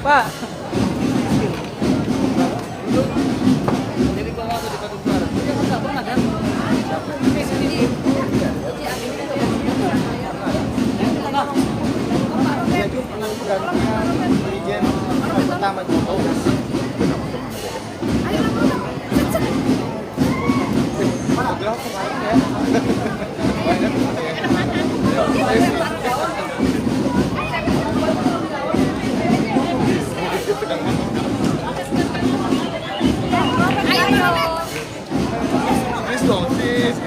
Pak. Pertama Jokowi. Mana gelar kemarin ya? Please dong, please.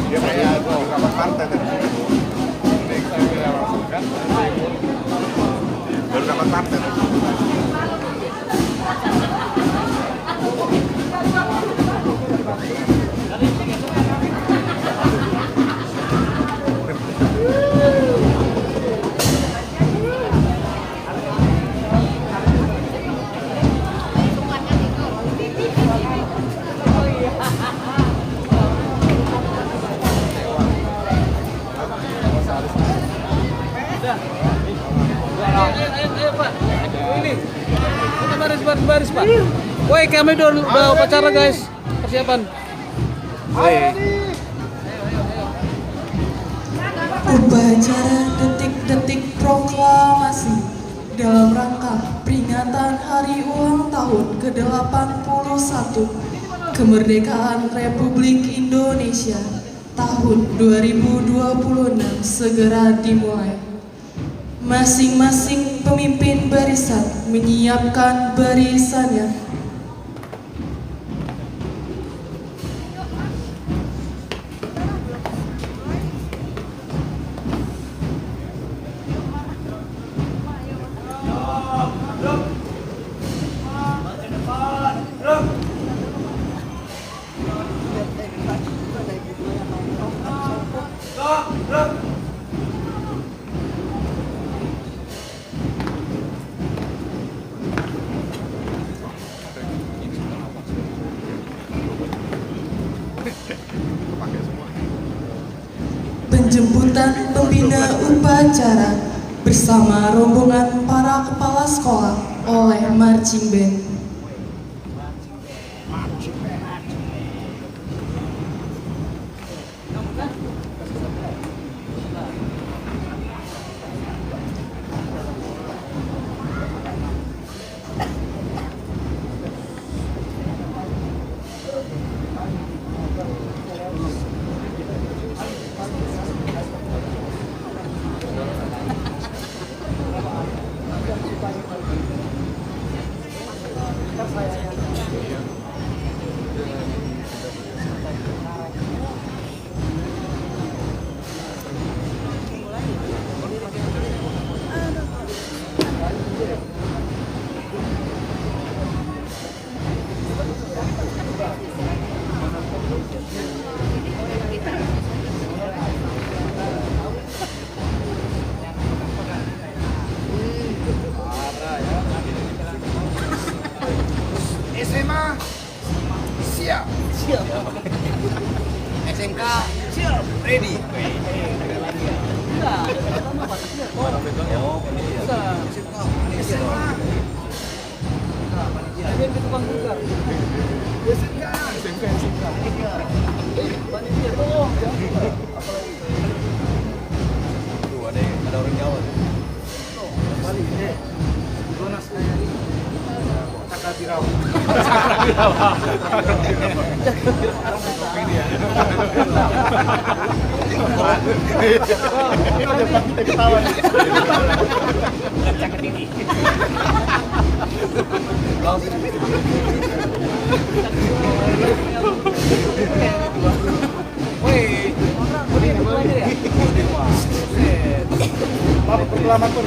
Dia kayak beberapa partai tadi. Baru dapat partai tadi. Ayo Pak. Ini. Kita baris Pak. Woi, kami udah upacara guys. Persiapan. Woi. Upacara detik-detik proklamasi dalam rangka peringatan Hari Ulang Tahun ke-81 Kemerdekaan Republik Indonesia tahun 2026 segera dimulai. Masing-masing pemimpin barisan menyiapkan barisannya. Penjemputan pembina upacara bersama rombongan para kepala sekolah oleh marching band. SMA siap. SMK siap, ready. Ada orang Jawa. Bali ini. Donas kayak ini. Cakratirawa. Proklamator.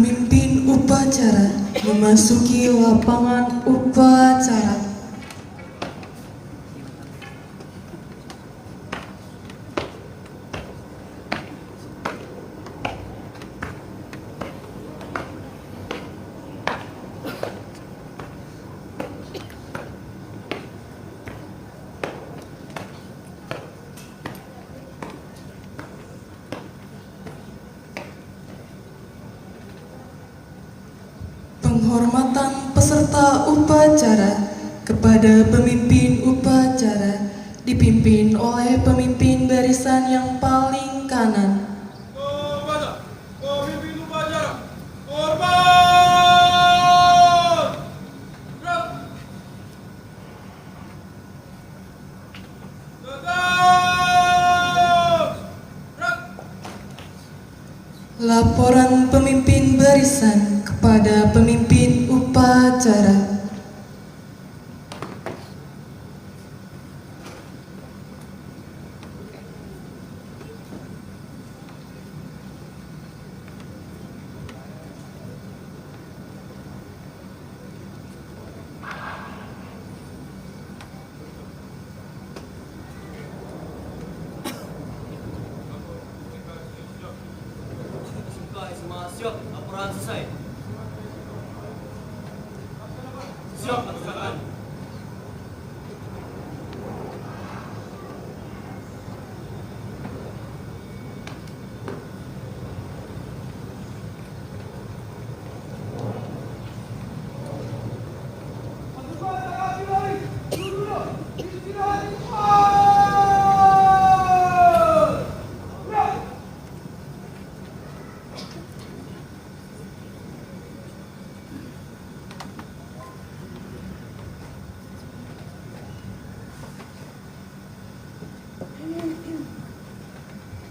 memimpin upacara memasuki lapangan upacara. Penghormatan peserta upacara kepada pemimpin upacara dipimpin oleh pemimpin barisan yang paling kanan. Kepada pemimpin upacara, hormat! Gerak! Tetap! Gerak! Laporan pemimpin barisan kepada pemimpin upacara. Semua siap, laporan selesai. Siap, laksanakan.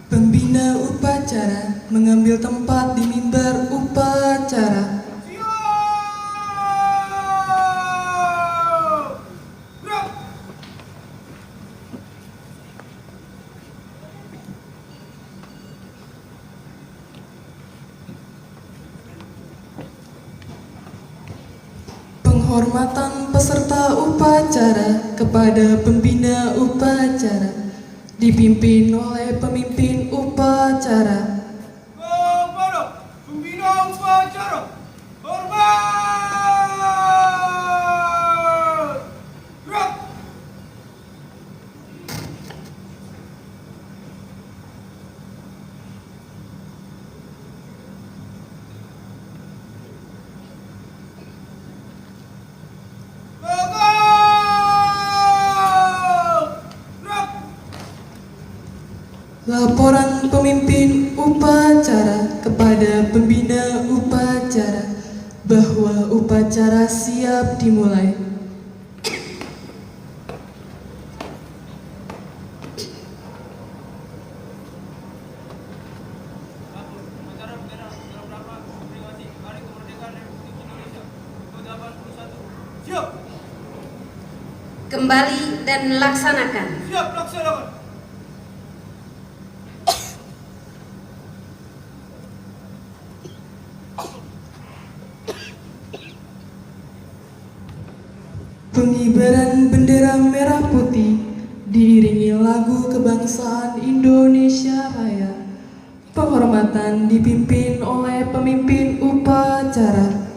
Pembina upacara mengambil tempat di mimbar upacara. Siap! Gerak! Penghormatan peserta upacara kepada pembina upacara dipimpin oleh pemimpin upacara. Kepada pembina upacara, hormat! Gerak! Gerak! Laporan pemimpin upacara kepada pembina upacara bahwa upacara siap dimulai. Siap! Kembali dan laksanakan. Siap, laksanakan! Pengibaran bendera merah putih diiringi lagu kebangsaan Indonesia Raya. Penghormatan dipimpin oleh pemimpin upacara.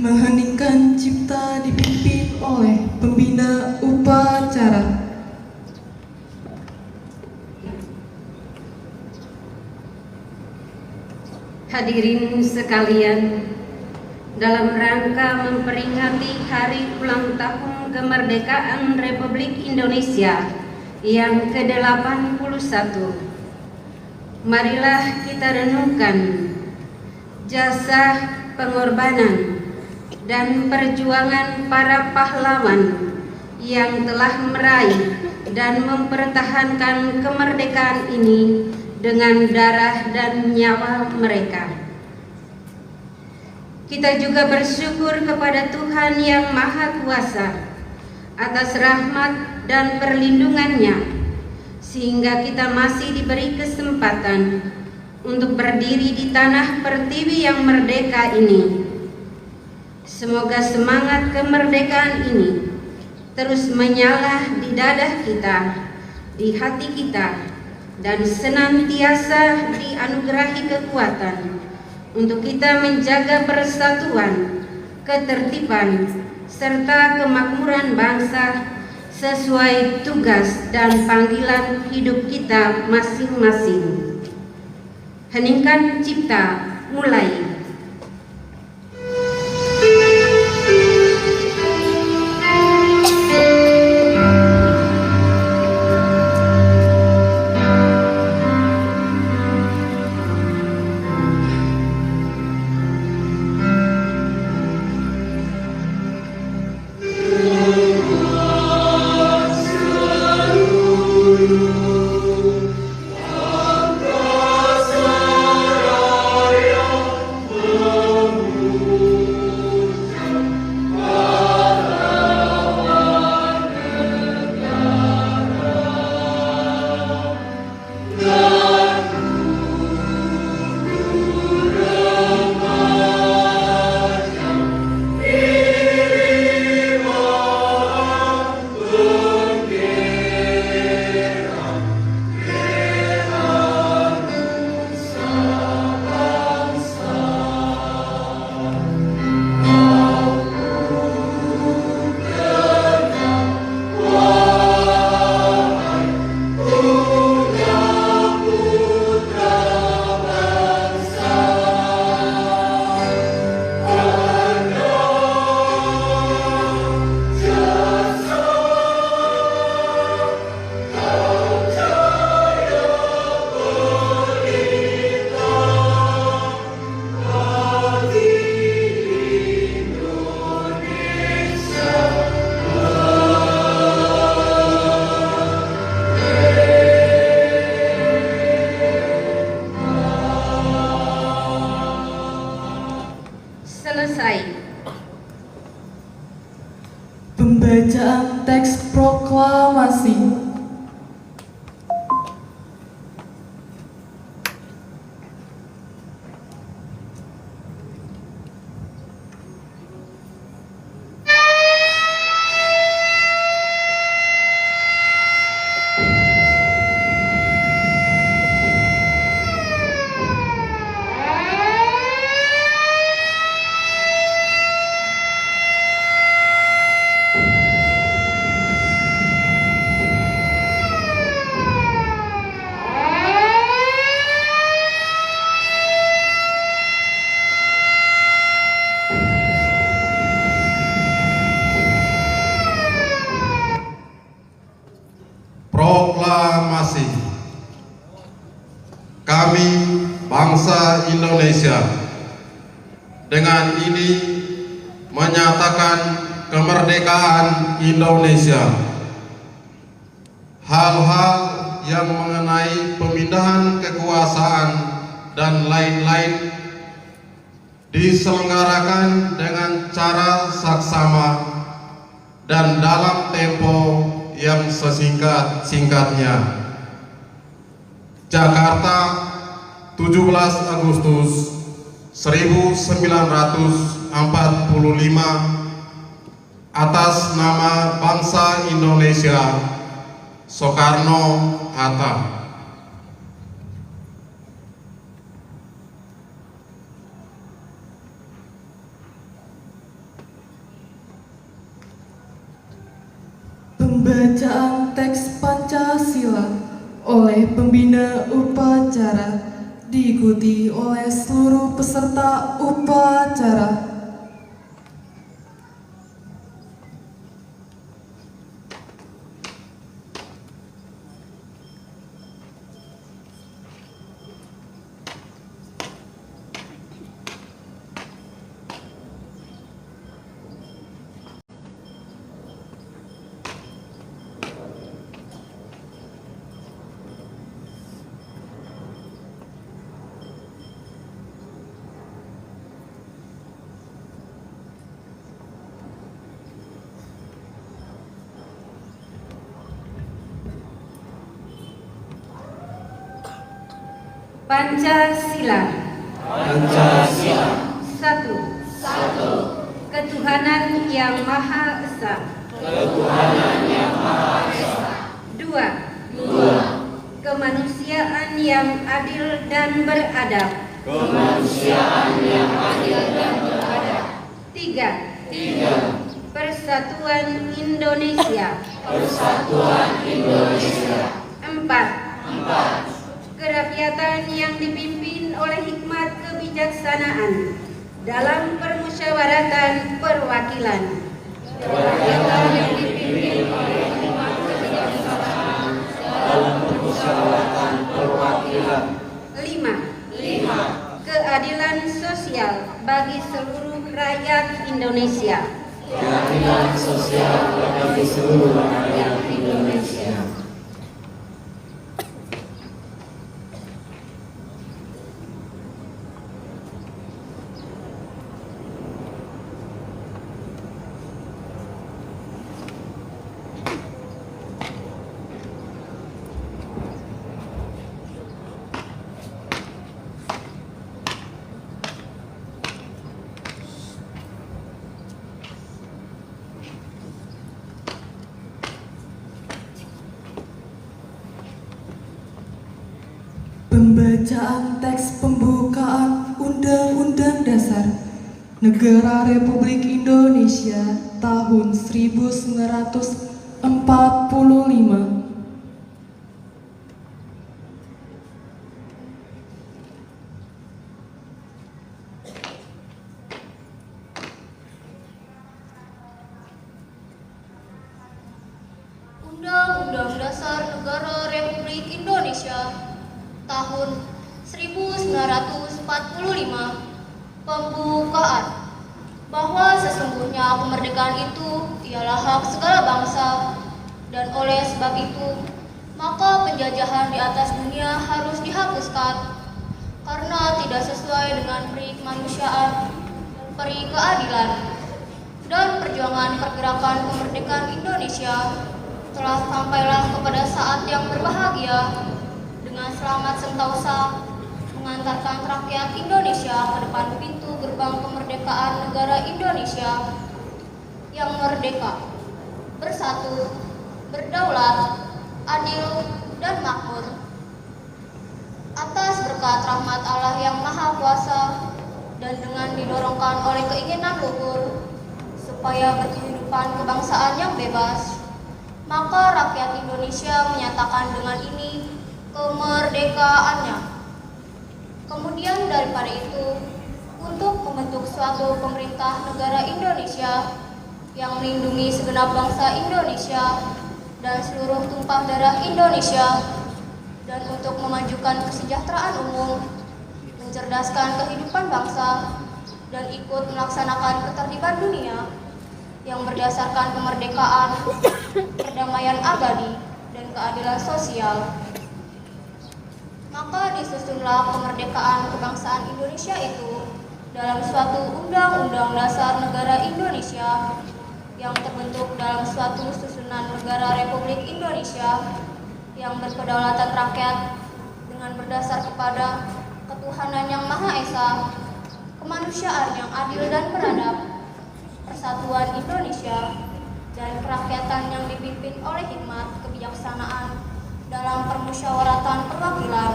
Mengheningkan cipta dipimpin oleh pembina upacara. Hadirin sekalian, dalam rangka memperingati Hari Ulang Tahun Kemerdekaan Republik Indonesia yang ke-81, marilah kita renungkan jasa, pengorbanan, dan perjuangan para pahlawan yang telah meraih dan mempertahankan kemerdekaan ini dengan darah dan nyawa mereka. Kita juga bersyukur kepada Tuhan Yang Maha Kuasa atas rahmat dan perlindungannya, sehingga kita masih diberi kesempatan untuk berdiri di tanah pertiwi yang merdeka ini. Semoga semangat kemerdekaan ini terus menyala di dada kita, di hati kita, dan senantiasa dianugerahi kekuatan untuk kita menjaga persatuan, ketertiban, serta kemakmuran bangsa sesuai tugas dan panggilan hidup kita masing-masing. Heningkan cipta, mulai. Pembacaan teks proklamasi. Proklamasi. Kami, bangsa Indonesia, dengan ini menyatakan kemerdekaan Indonesia. Hal-hal yang mengenai pemindahan kekuasaan dan lain-lain diselenggarakan dengan cara saksama dan dalam tempo yang sesingkat-singkatnya. Jakarta, 17 Agustus 1945, atas nama bangsa Indonesia, Soekarno-Hatta. oleh pembina upacara, diikuti oleh seluruh peserta upacara. Pancasila. Pancasila. Satu. Ketuhanan yang Maha Esa. Dua. Kemanusiaan yang adil dan beradab. Tiga. Persatuan Indonesia. Empat. Kerakyatan yang dipimpin oleh hikmat kebijaksanaan dalam permusyawaratan perwakilan. Kerakyatan yang dipimpin oleh hikmat kebijaksanaan dalam permusyawaratan perwakilan. Lima. Keadilan sosial bagi seluruh rakyat Indonesia. Keadilan sosial bagi seluruh rakyat Indonesia. Pembacaan teks pembukaan Undang-Undang Dasar Negara Republik Indonesia tahun 1945. Undang-Undang Dasar Negara Republik Indonesia tahun 1945. Pembukaan. Bahwa sesungguhnya kemerdekaan itu ialah hak segala bangsa, dan oleh sebab itu maka penjajahan di atas dunia harus dihapuskan karena tidak sesuai dengan peri kemanusiaan, peri keadilan, dan perjuangan pergerakan kemerdekaan Indonesia telah sampailah kepada saat yang berbahagia dengan selamat sentosa mengantarkan rakyat Indonesia ke depan pintu gerbang kemerdekaan negara Indonesia yang merdeka, bersatu, berdaulat, adil, dan makmur. Atas berkat rahmat Allah yang Maha Kuasa dan dengan didorongkan oleh keinginan luhur supaya berkehidupan kebangsaan yang bebas, maka rakyat Indonesia menyatakan dengan ini kemerdekaannya. Kemudian daripada itu, untuk membentuk suatu pemerintah negara Indonesia yang melindungi segenap bangsa Indonesia dan seluruh tumpah darah Indonesia, dan untuk memajukan kesejahteraan umum, mencerdaskan kehidupan bangsa, dan ikut melaksanakan ketertiban dunia yang berdasarkan kemerdekaan, perdamaian abadi, dan keadilan sosial. Maka disusunlah kemerdekaan kebangsaan Indonesia itu dalam suatu Undang-Undang Dasar Negara Indonesia yang terbentuk dalam suatu susunan negara Republik Indonesia yang berkedaulatan rakyat dengan berdasar kepada ketuhanan yang Maha Esa, kemanusiaan yang adil dan beradab, persatuan Indonesia, dan kerakyatan yang dipimpin oleh hikmat kebijaksanaan dalam permusyawaratan perwakilan,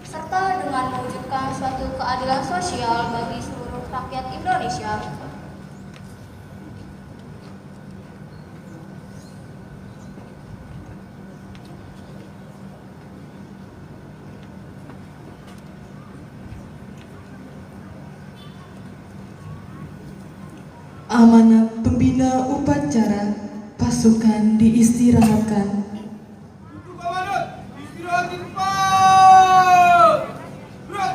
serta dengan mewujudkan suatu keadilan sosial bagi seluruh rakyat Indonesia. Amanat pembina upacara, pasukan diistirahatkan. Untuk amanat, istirahat di tempat. Gerak.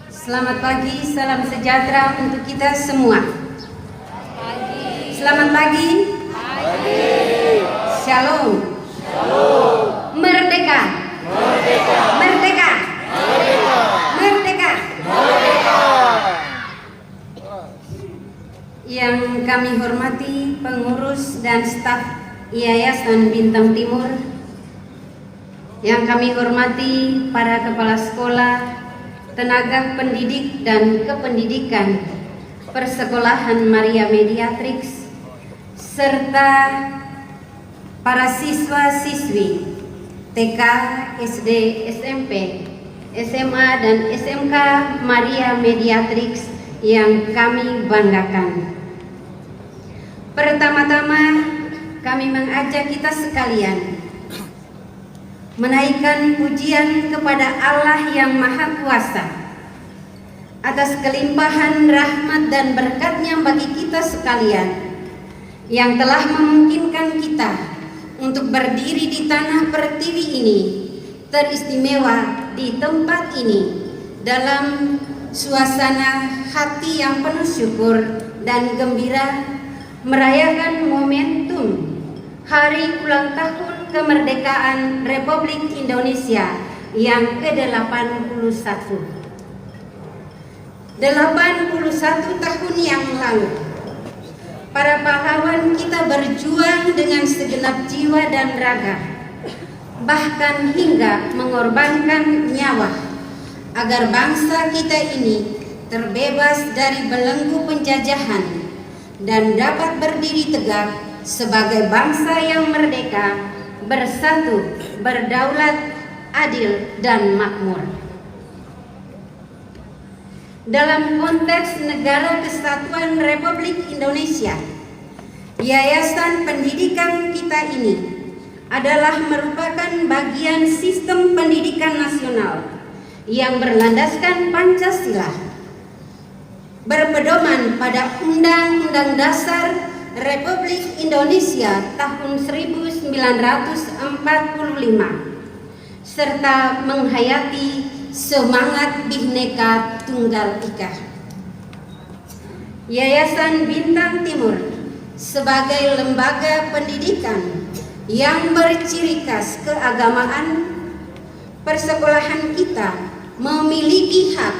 Selamat pagi, salam sejahtera untuk kita semua. Selamat pagi. Shalom. Merdeka. Merdeka. Merdeka. Yang kami hormati pengurus dan staf Yayasan Bintang Timur, yang kami hormati para kepala sekolah, tenaga pendidik dan kependidikan Persekolahan Maria Mediatrix, serta para siswa-siswi TK, SD, SMP, SMA, dan SMK Maria Mediatrix yang kami banggakan. Pertama-tama kami mengajak kita sekalian menaikkan pujian kepada Allah yang Maha Kuasa atas kelimpahan rahmat dan berkatnya bagi kita sekalian yang telah memungkinkan kita untuk berdiri di tanah pertiwi ini, teristimewa di tempat ini dalam suasana hati yang penuh syukur dan gembira merayakan momentum Hari Ulang Tahun Kemerdekaan Republik Indonesia yang ke-81. 81 tahun yang lalu, para pahlawan kita berjuang dengan segenap jiwa dan raga, bahkan hingga mengorbankan nyawa agar bangsa kita ini terbebas dari belenggu penjajahan dan dapat berdiri tegak sebagai bangsa yang merdeka, bersatu, berdaulat, adil, dan makmur. Dalam konteks Negara Kesatuan Republik Indonesia, Yayasan Pendidikan kita ini adalah merupakan bagian sistem pendidikan nasional yang berlandaskan Pancasila, berpedoman pada Undang-Undang Dasar Republik Indonesia tahun 1945, serta menghayati semangat Bhinneka Tunggal Ika. Yayasan Bintang Timur sebagai lembaga pendidikan yang berciri khas keagamaan, persekolahan kita memiliki hak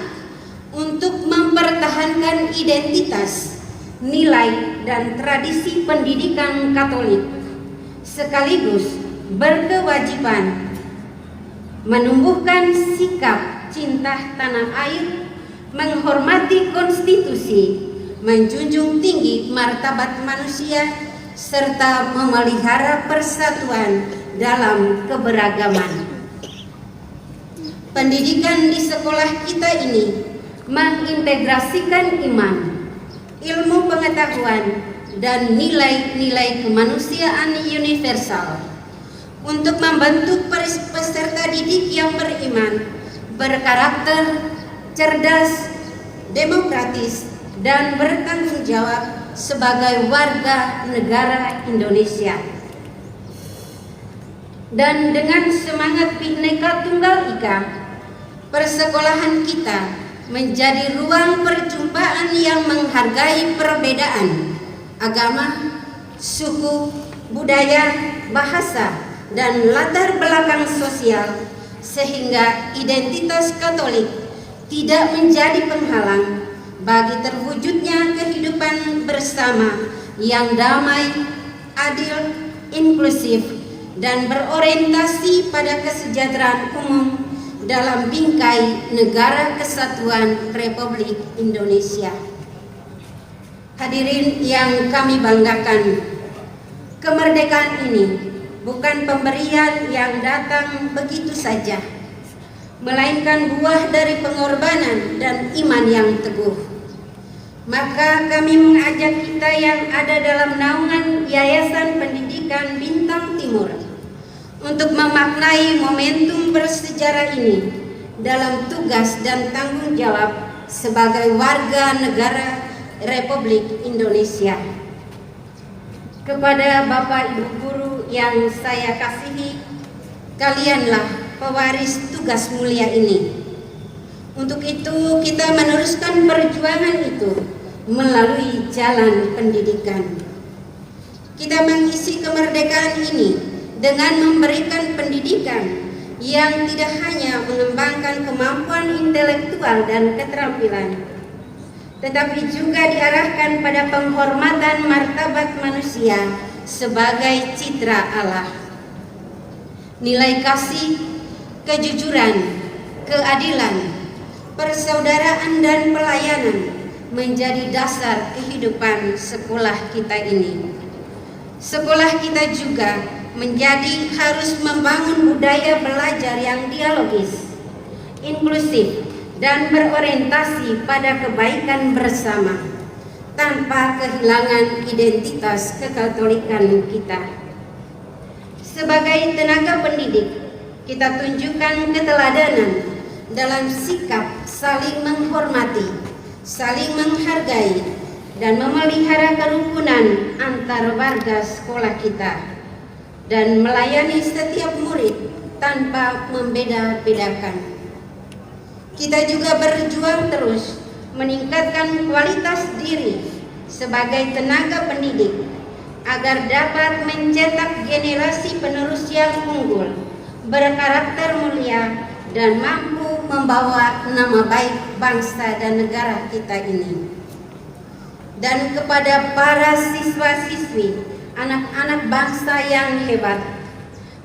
untuk mempertahankan identitas, nilai, dan tradisi pendidikan Katolik, sekaligus berkewajiban menumbuhkan sikap cinta tanah air, menghormati konstitusi, menjunjung tinggi martabat manusia, serta memelihara persatuan dalam keberagaman. Pendidikan di sekolah kita ini mengintegrasikan iman, ilmu pengetahuan, dan nilai-nilai kemanusiaan universal untuk membentuk peserta didik yang beriman, berkarakter, cerdas, demokratis, dan bertanggung jawab sebagai warga negara Indonesia. Dan dengan semangat Bhinneka Tunggal Ika, persekolahan kita menjadi ruang perjumpaan yang menghargai perbedaan agama, suku, budaya, bahasa, dan latar belakang sosial, sehingga identitas Katolik tidak menjadi penghalang bagi terwujudnya kehidupan bersama yang damai, adil, inklusif, dan berorientasi pada kesejahteraan umum dalam bingkai Negara Kesatuan Republik Indonesia. Hadirin yang kami banggakan, kemerdekaan ini bukan pemberian yang datang begitu saja, melainkan buah dari pengorbanan dan iman yang teguh. Maka kami mengajak kita yang ada dalam naungan Yayasan Pendidikan Bintang Timur untuk memaknai momentum bersejarah ini dalam tugas dan tanggung jawab sebagai warga negara Republik Indonesia. Kepada Bapak Ibu guru yang saya kasihi, kalianlah pewaris tugas mulia ini. Untuk itu kita meneruskan perjuangan itu melalui jalan pendidikan. Kita mengisi kemerdekaan ini dengan memberikan pendidikan yang tidak hanya mengembangkan kemampuan intelektual dan keterampilan, tetapi juga diarahkan pada penghormatan martabat manusia sebagai citra Allah. Nilai kasih, kejujuran, keadilan, persaudaraan dan pelayanan menjadi dasar kehidupan sekolah kita ini. Sekolah kita juga harus membangun budaya belajar yang dialogis, inklusif, dan berorientasi pada kebaikan bersama tanpa kehilangan identitas kekatolikan kita. Sebagai tenaga pendidik, kita tunjukkan keteladanan dalam sikap saling menghormati, saling menghargai, dan memelihara kerukunan antar warga sekolah kita, dan melayani setiap murid tanpa membeda-bedakan. Kita juga berjuang terus meningkatkan kualitas diri sebagai tenaga pendidik agar dapat mencetak generasi penerus yang unggul, berkarakter mulia, dan mampu membawa nama baik bangsa dan negara kita ini. Dan kepada para siswa-siswi, anak-anak bangsa yang hebat,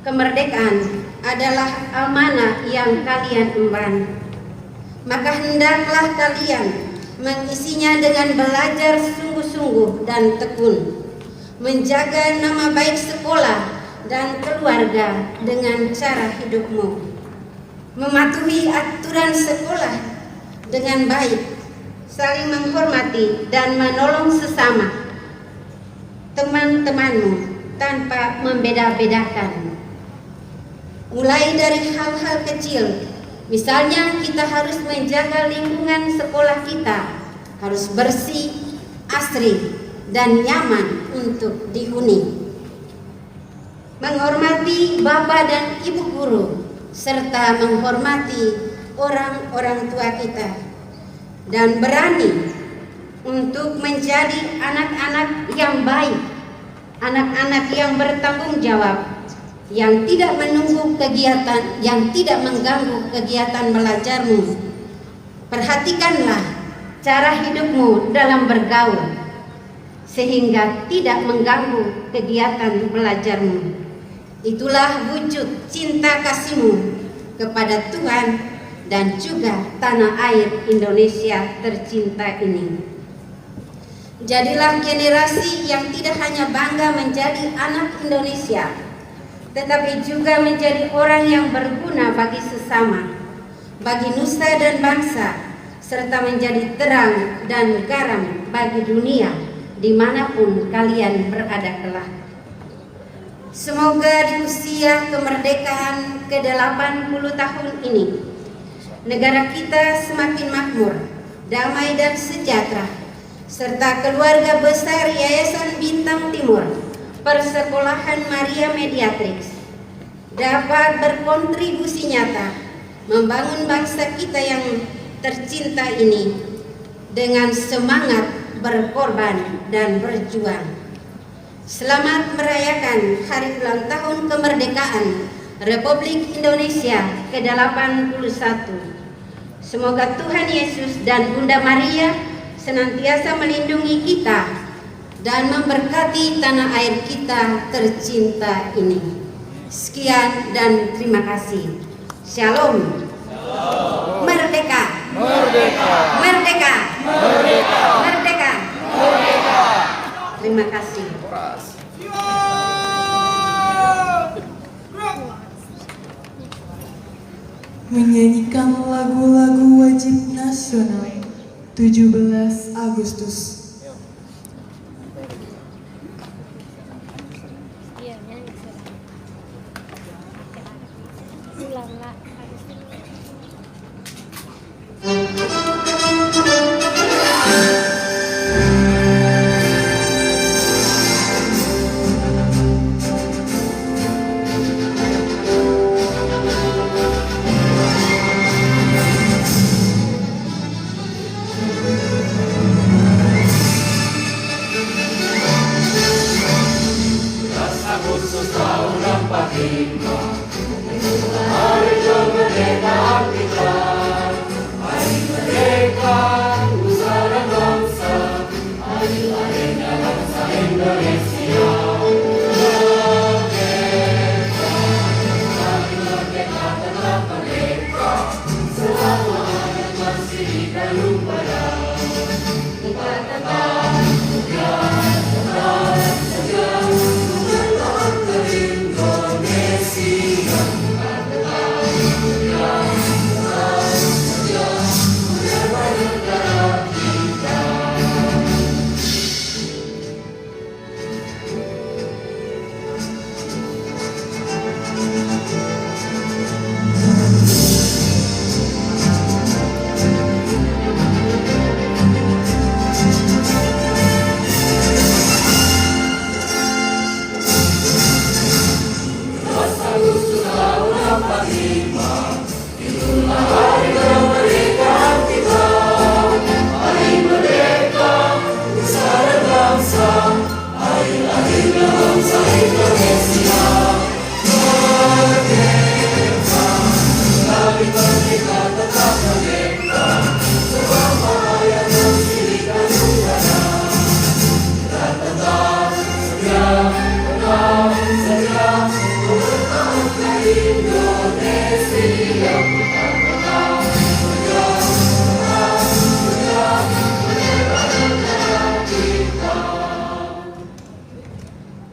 kemerdekaan adalah amanah yang kalian emban. Maka hendaklah kalian mengisinya dengan belajar sungguh-sungguh dan tekun, menjaga nama baik sekolah dan keluarga dengan cara hidupmu, mematuhi aturan sekolah dengan baik, saling menghormati dan menolong sesama teman-temanmu tanpa membeda-bedakan. Mulai dari hal-hal kecil, misalnya kita harus menjaga lingkungan sekolah kita harus bersih, asri, dan nyaman untuk dihuni. Menghormati bapak dan ibu guru serta menghormati orang-orang tua kita, dan berani untuk menjadi anak-anak yang baik, anak-anak yang bertanggung jawab, yang tidak menunggu kegiatan, yang tidak mengganggu kegiatan belajarmu. Perhatikanlah cara hidupmu dalam bergaul sehingga tidak mengganggu kegiatan belajarmu. Itulah wujud cinta kasihmu kepada Tuhan dan juga tanah air Indonesia tercinta ini. Jadilah generasi yang tidak hanya bangga menjadi anak Indonesia, tetapi juga menjadi orang yang berguna bagi sesama, bagi nusa dan bangsa, serta menjadi terang dan garam bagi dunia dimanapun kalian berada kelak. Semoga di usia kemerdekaan ke-80 tahun ini, negara kita semakin makmur, damai dan sejahtera, serta keluarga besar Yayasan Bintang Timur Persekolahan Maria Mediatrix dapat berkontribusi nyata membangun bangsa kita yang tercinta ini dengan semangat berkorban dan berjuang. Selamat merayakan Hari Ulang Tahun Kemerdekaan Republik Indonesia ke-81. Semoga Tuhan Yesus dan Bunda Maria senantiasa melindungi kita dan memberkati tanah air kita tercinta ini. Sekian dan terima kasih. Shalom. Merdeka. Merdeka. Merdeka. Merdeka. Merdeka. Merdeka. Terima kasih. Menyanyikan lagu-lagu wajib nasional 17 Agustus. Mak. Habis itu.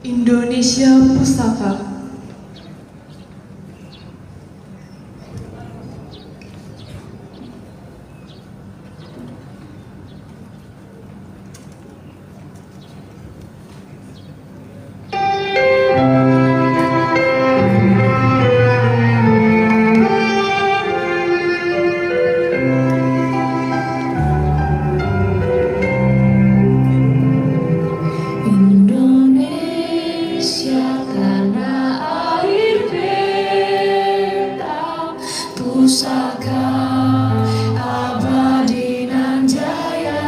Indonesia Pusaka. Indonesia tanah air beta, pusaka abadi nan jaya.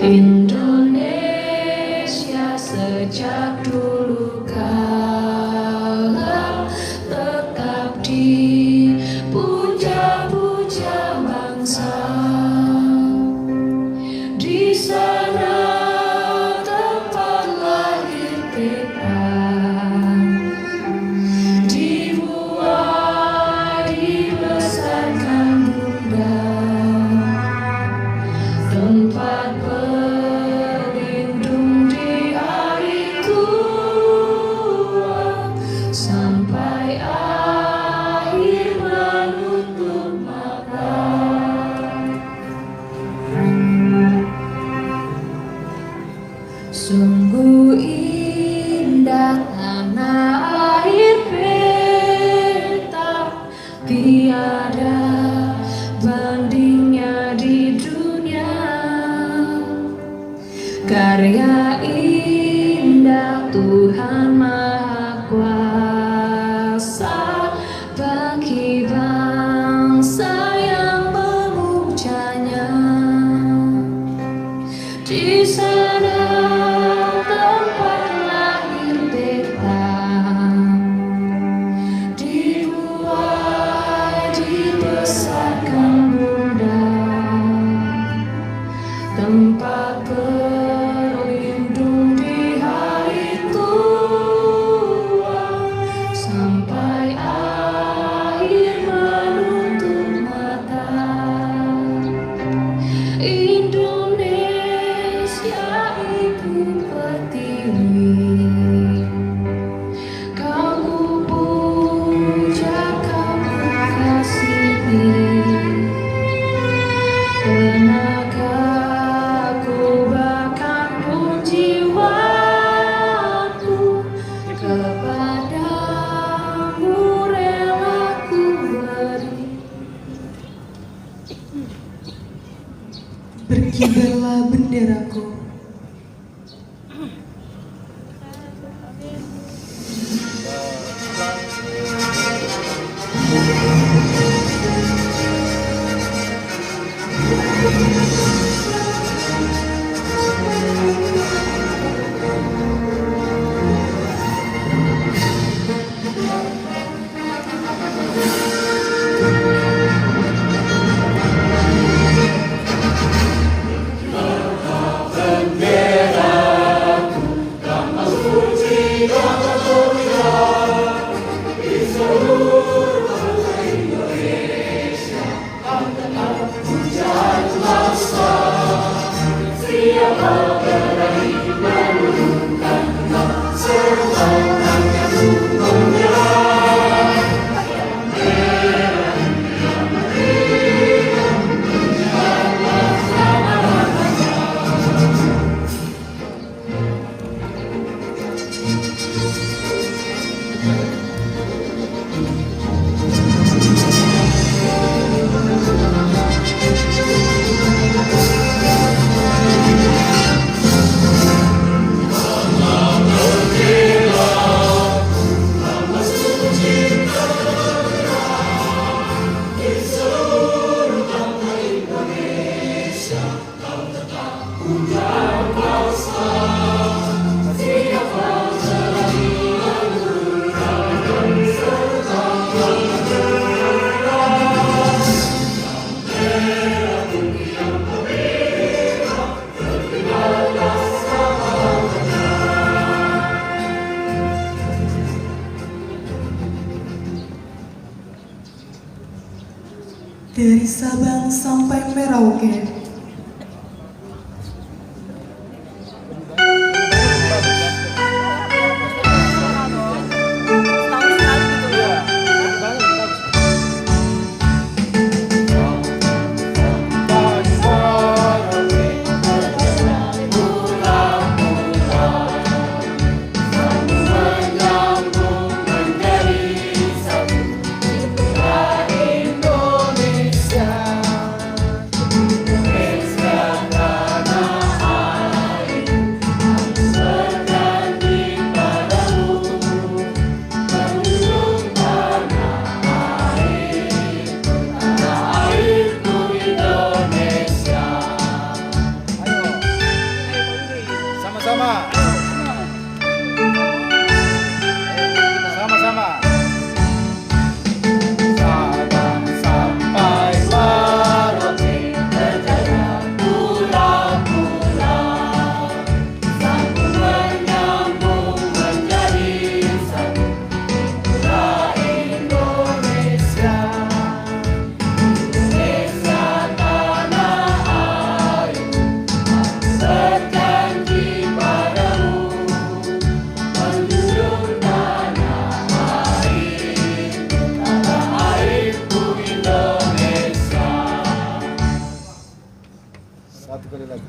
Indonesia sejak dulu kala tetap dipuja-puja bangsa. Di sana tempat lahir kita, dibuat dibesarkan Bunda, tempat berlindung di hari tua sampai akhir menutup mata. Sungguh indah tanah air beta, tiada bandingnya di dunia. Karya indah Tuhan Maha Kuasa bagi bangsa yang memujanya. Di sana tempat lahir beta, dibuat dibesarkan Bunda, tempat berlindung di hari tua sampai akhir menutup mata. Indonesia ibu pertiwi, kamu puja, kamu kasihi, tenagaku bakal kibarlah benderaku. Dari Sabang sampai Merauke,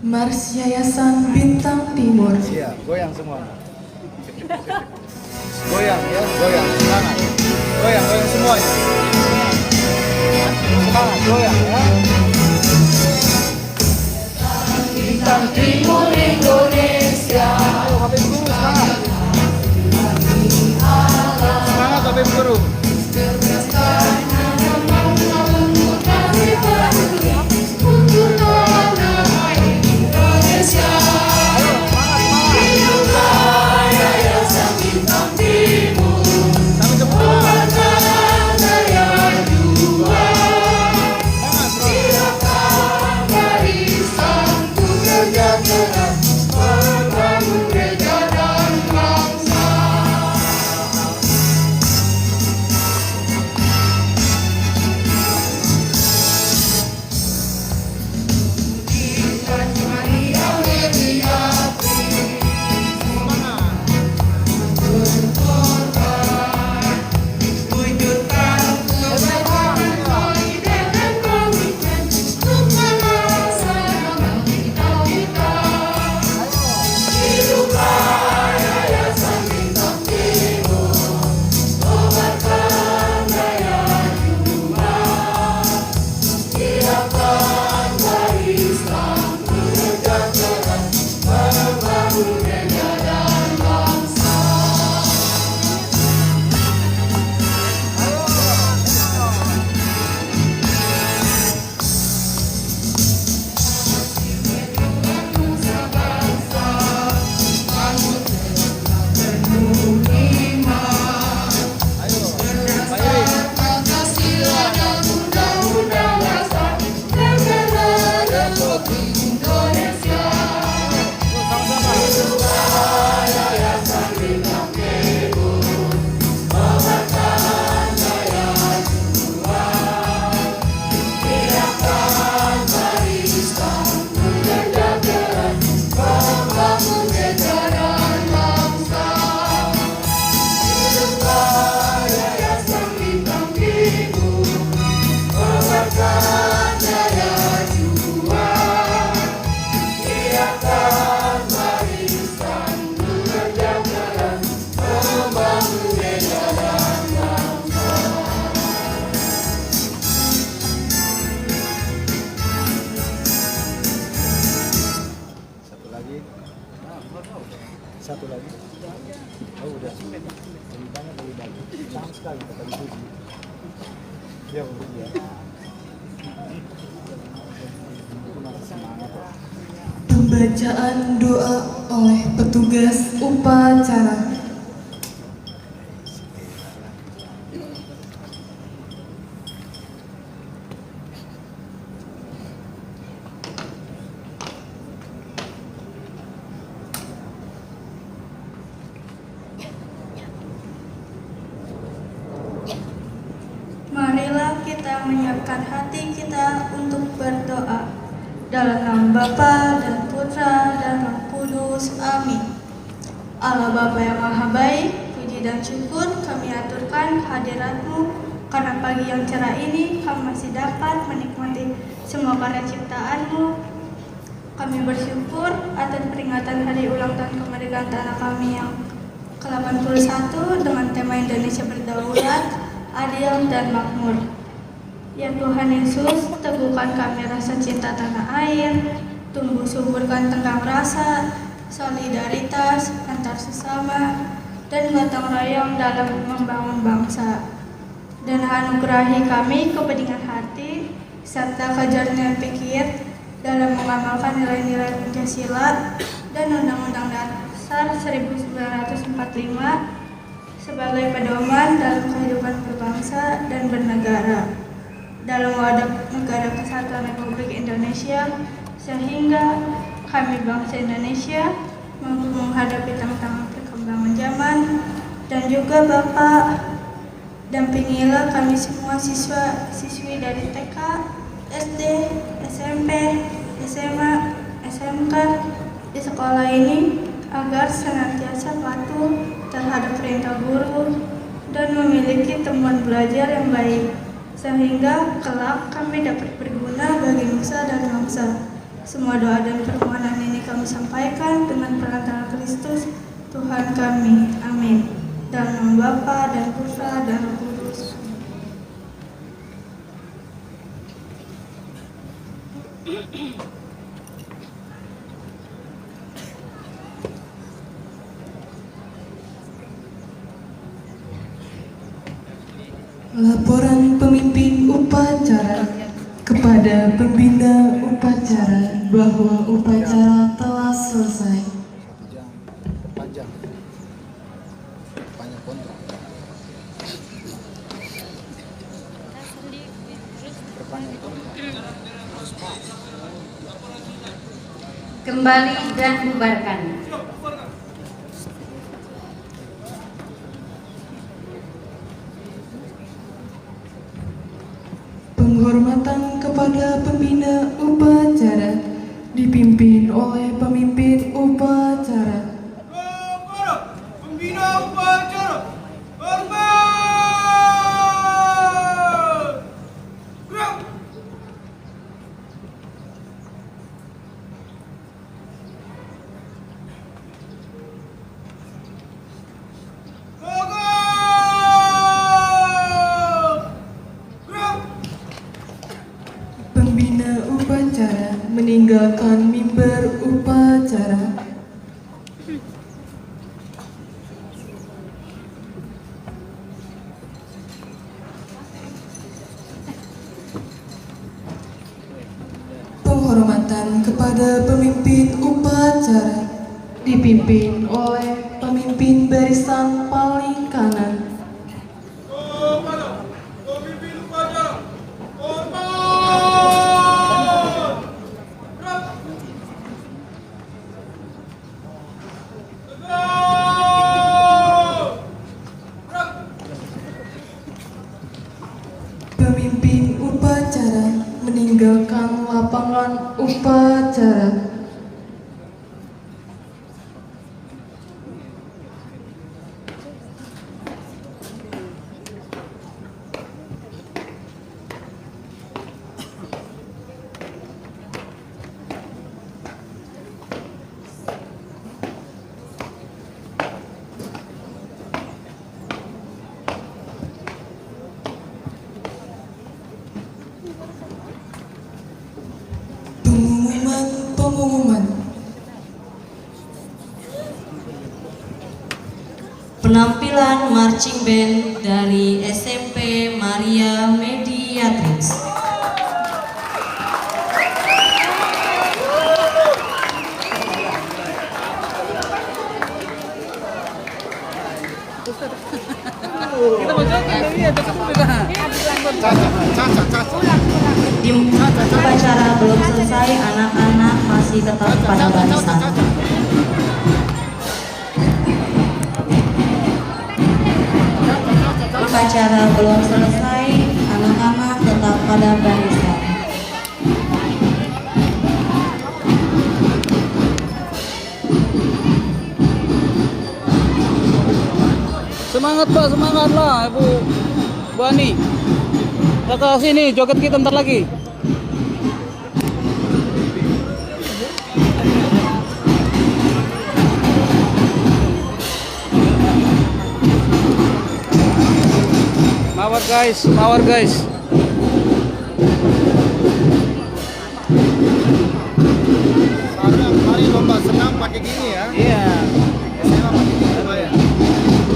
Mars Yayasan Bintang Timur. Iya, goyang semua. Goyang ya, goyang, semangat. Goyang, goyang semuanya. Semangat, goyang ya. Bintang Timur Indonesia. Ayo, Habib Guru, semangat. Semangat, Habib Guru. tegakkan barisan, bekerja keras membangun desa dan bangsa. Satu lagi. Satu lagi. Oh udah. Ceritanya lebih bagus. Sama sekali kata dipuji. Dia memuji ya. Semangat. Pembacaan doa oleh petugas upacara. Marilah kita menyiapkan hati kita untuk berdoa. Dalam nama Bapa dan Putra dan Roh Kudus. Amin. Allah Bapa yang Maha Baik, puji dan syukur kami aturkan hadirat-Mu karena pagi yang cerah ini kami masih dapat menikmati semua karya ciptaan-Mu. Kami bersyukur atas peringatan hari ulang tahun kemerdekaan tanah kami yang ke-81 dengan tema Indonesia Berdaulat, Adil dan Makmur. Ya Tuhan Yesus, teguhkan kami rasa cinta tanah air, tumbuh suburkan tenggang rasa, solidaritas antar sesama, dan gotong royong dalam membangun bangsa. Dan anugerahi kami kepeningan hati, serta kejernihan pikir dalam mengamalkan nilai-nilai Pancasila dan Undang-Undang Dasar 1945 sebagai pedoman dalam kehidupan berbangsa dan bernegara dalam wadah Negara Kesatuan Republik Indonesia, sehingga kami bangsa Indonesia mampu menghadapi tantangan perkembangan zaman. Dan juga Bapak, dampingilah kami semua siswa-siswi dari TK, SD, SMP, SMA, SMK di sekolah ini agar senantiasa patuh terhadap perintah guru dan memiliki temuan belajar yang baik, sehingga kelak kami dapat berguna bagi nusa dan bangsa. Semua doa dan permohonan ini kami sampaikan dengan perantara Kristus Tuhan kami. Amin. Dalam nama Bapa dan Putra dan Roh Kudus. Laporan pemimpin upacara kepada pembina upacara bahwa upacara telah selesai. 1 jam. Panjang. Panjang kontrak. Perpanjang kontrak. Kembali dan bubarkan. Penghormatan kepada pembina upacara dipimpin oleh pemimpin upacara. Kepada pembina upacara, hormat! Gerak! Pembina upacara meninggalkan mimbar upacara. Penghormatan kepada pemimpin upacara dipimpin oleh pemimpin barisan paling kanan. Kepada pemimpin upacara, hormat! Gerak! Tegak! Gerak! Pemimpin upacara meninggalkan lapangan upacara. penampilan marching band dari SMP Maria Mediatrix. Di upacara belum selesai, anak-anak masih tetap pada barisan. Upacara belum selesai, anak-anak tetap pada barisan. Semangat Pak, semangat lah Ibu Bu Ani. Kita ke sini, joget kita bentar lagi. Mawar guys, mawar guys. Mari lomba senam pakai gini ya. Iya. SMA pakai gini Pak ya.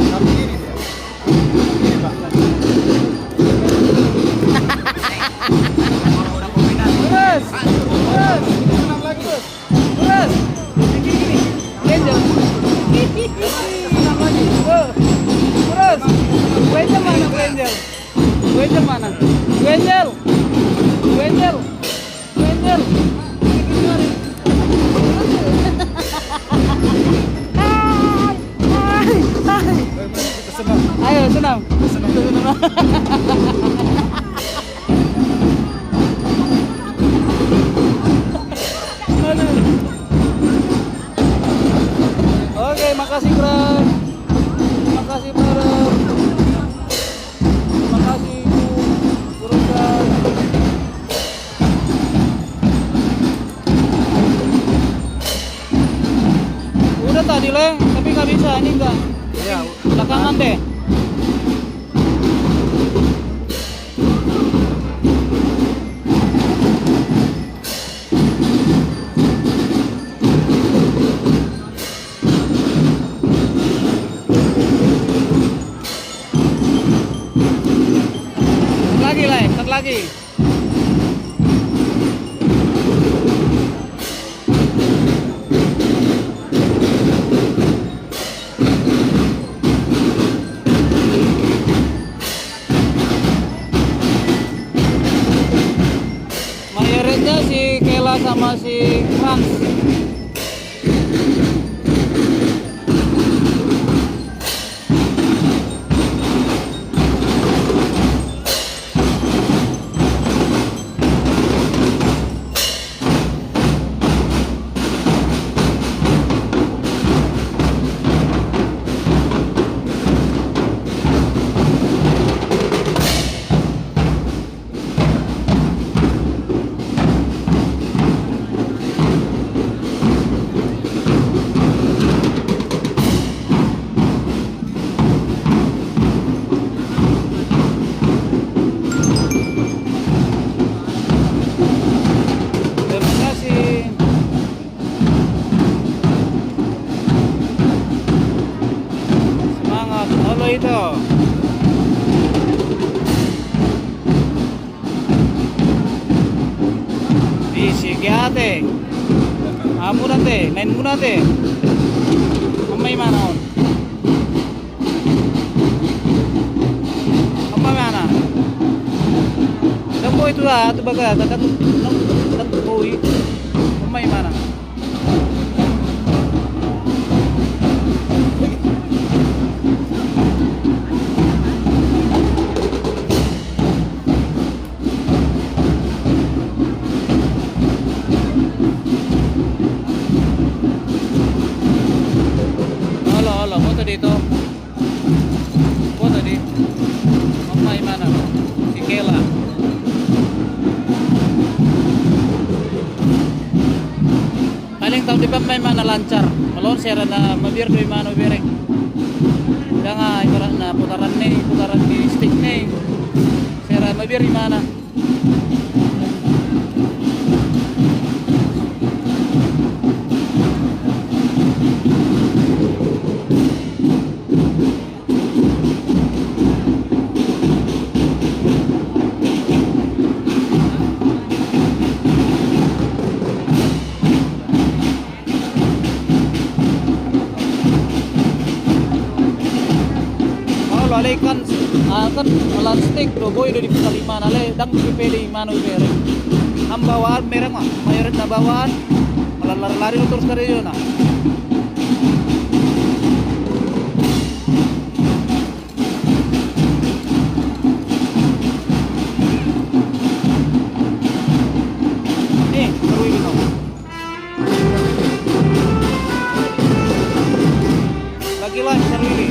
Tapi gini dia. Gini Pak. Terus. Senam lagi. Terus. Gini. Angel. Senam lagi. Terus. Angel mana? Angel. Angel mana? Angel. Angel. Angel. Ayo senam. Oke, makasih Bram. Makasih Bram. Makasih Ibu Gurukan. Udah tadi Leng, tapi nggak bisa ini enggak. Iya. Belakangan deh. Lagi Leng, lagi. Mayoritasnya si Kela sama si Frans. Terima kasih. Semangat, halo itu. Bisigyate. Muna te, main muna te. Mamay mana on? Mamay mana? Dampo itu lah, itu baga, tak boy. Mamay mana? Halo, foto dito. Foto di. Mamay mana? Si Kela. Paling tahu di pamay mana lancar. Malon sera na mabir do mano bireng. Danga ibarat na putaran ni stick ni. Sera mabir mana? balikan kan alat stick do boy do di pisa 5 nale dang dipili mano bere ang bawaan merang mah mayorit na bawaan malalari terus dari yun na baru ini kau lagi lah baru ini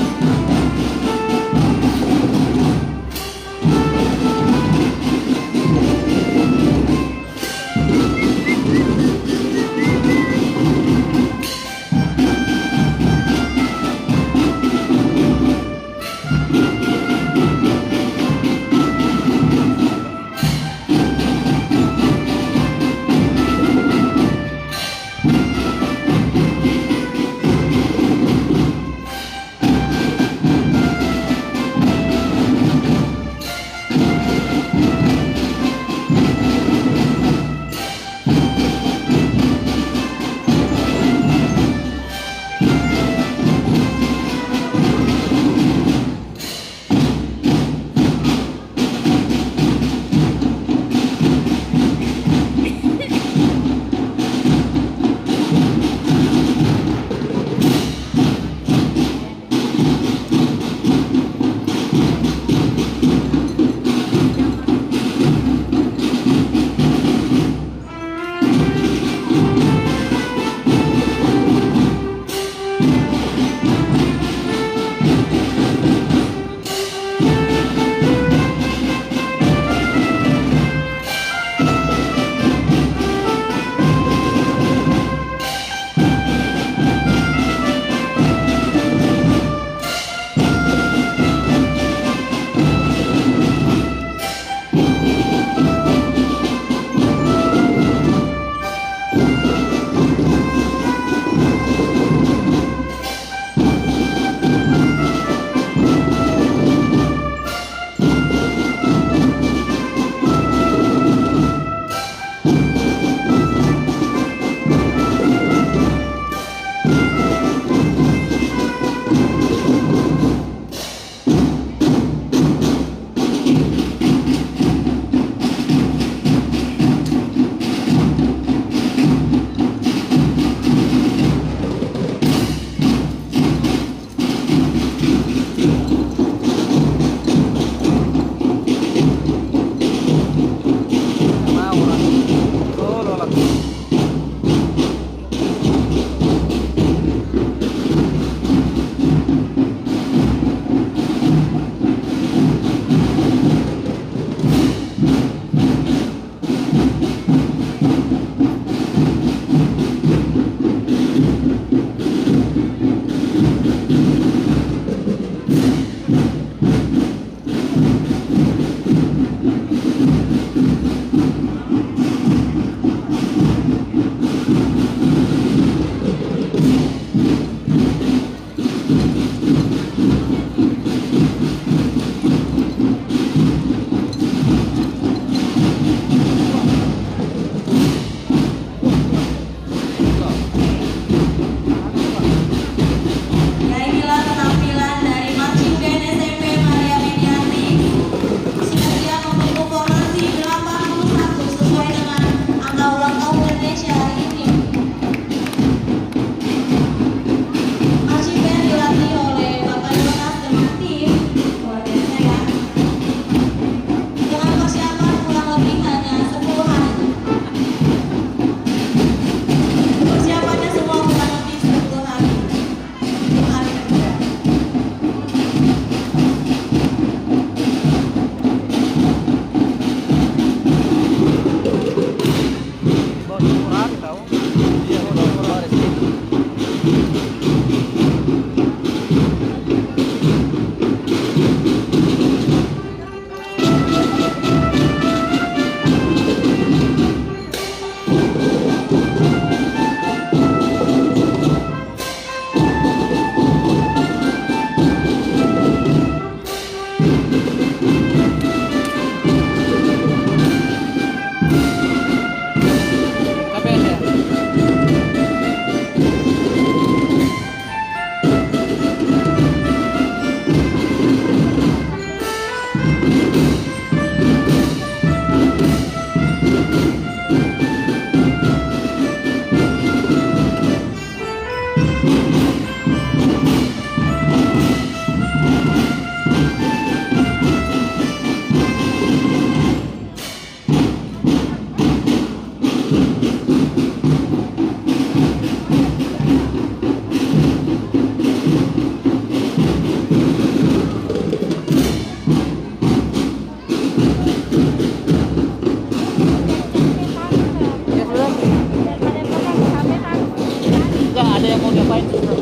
ada yang mau diapain suster?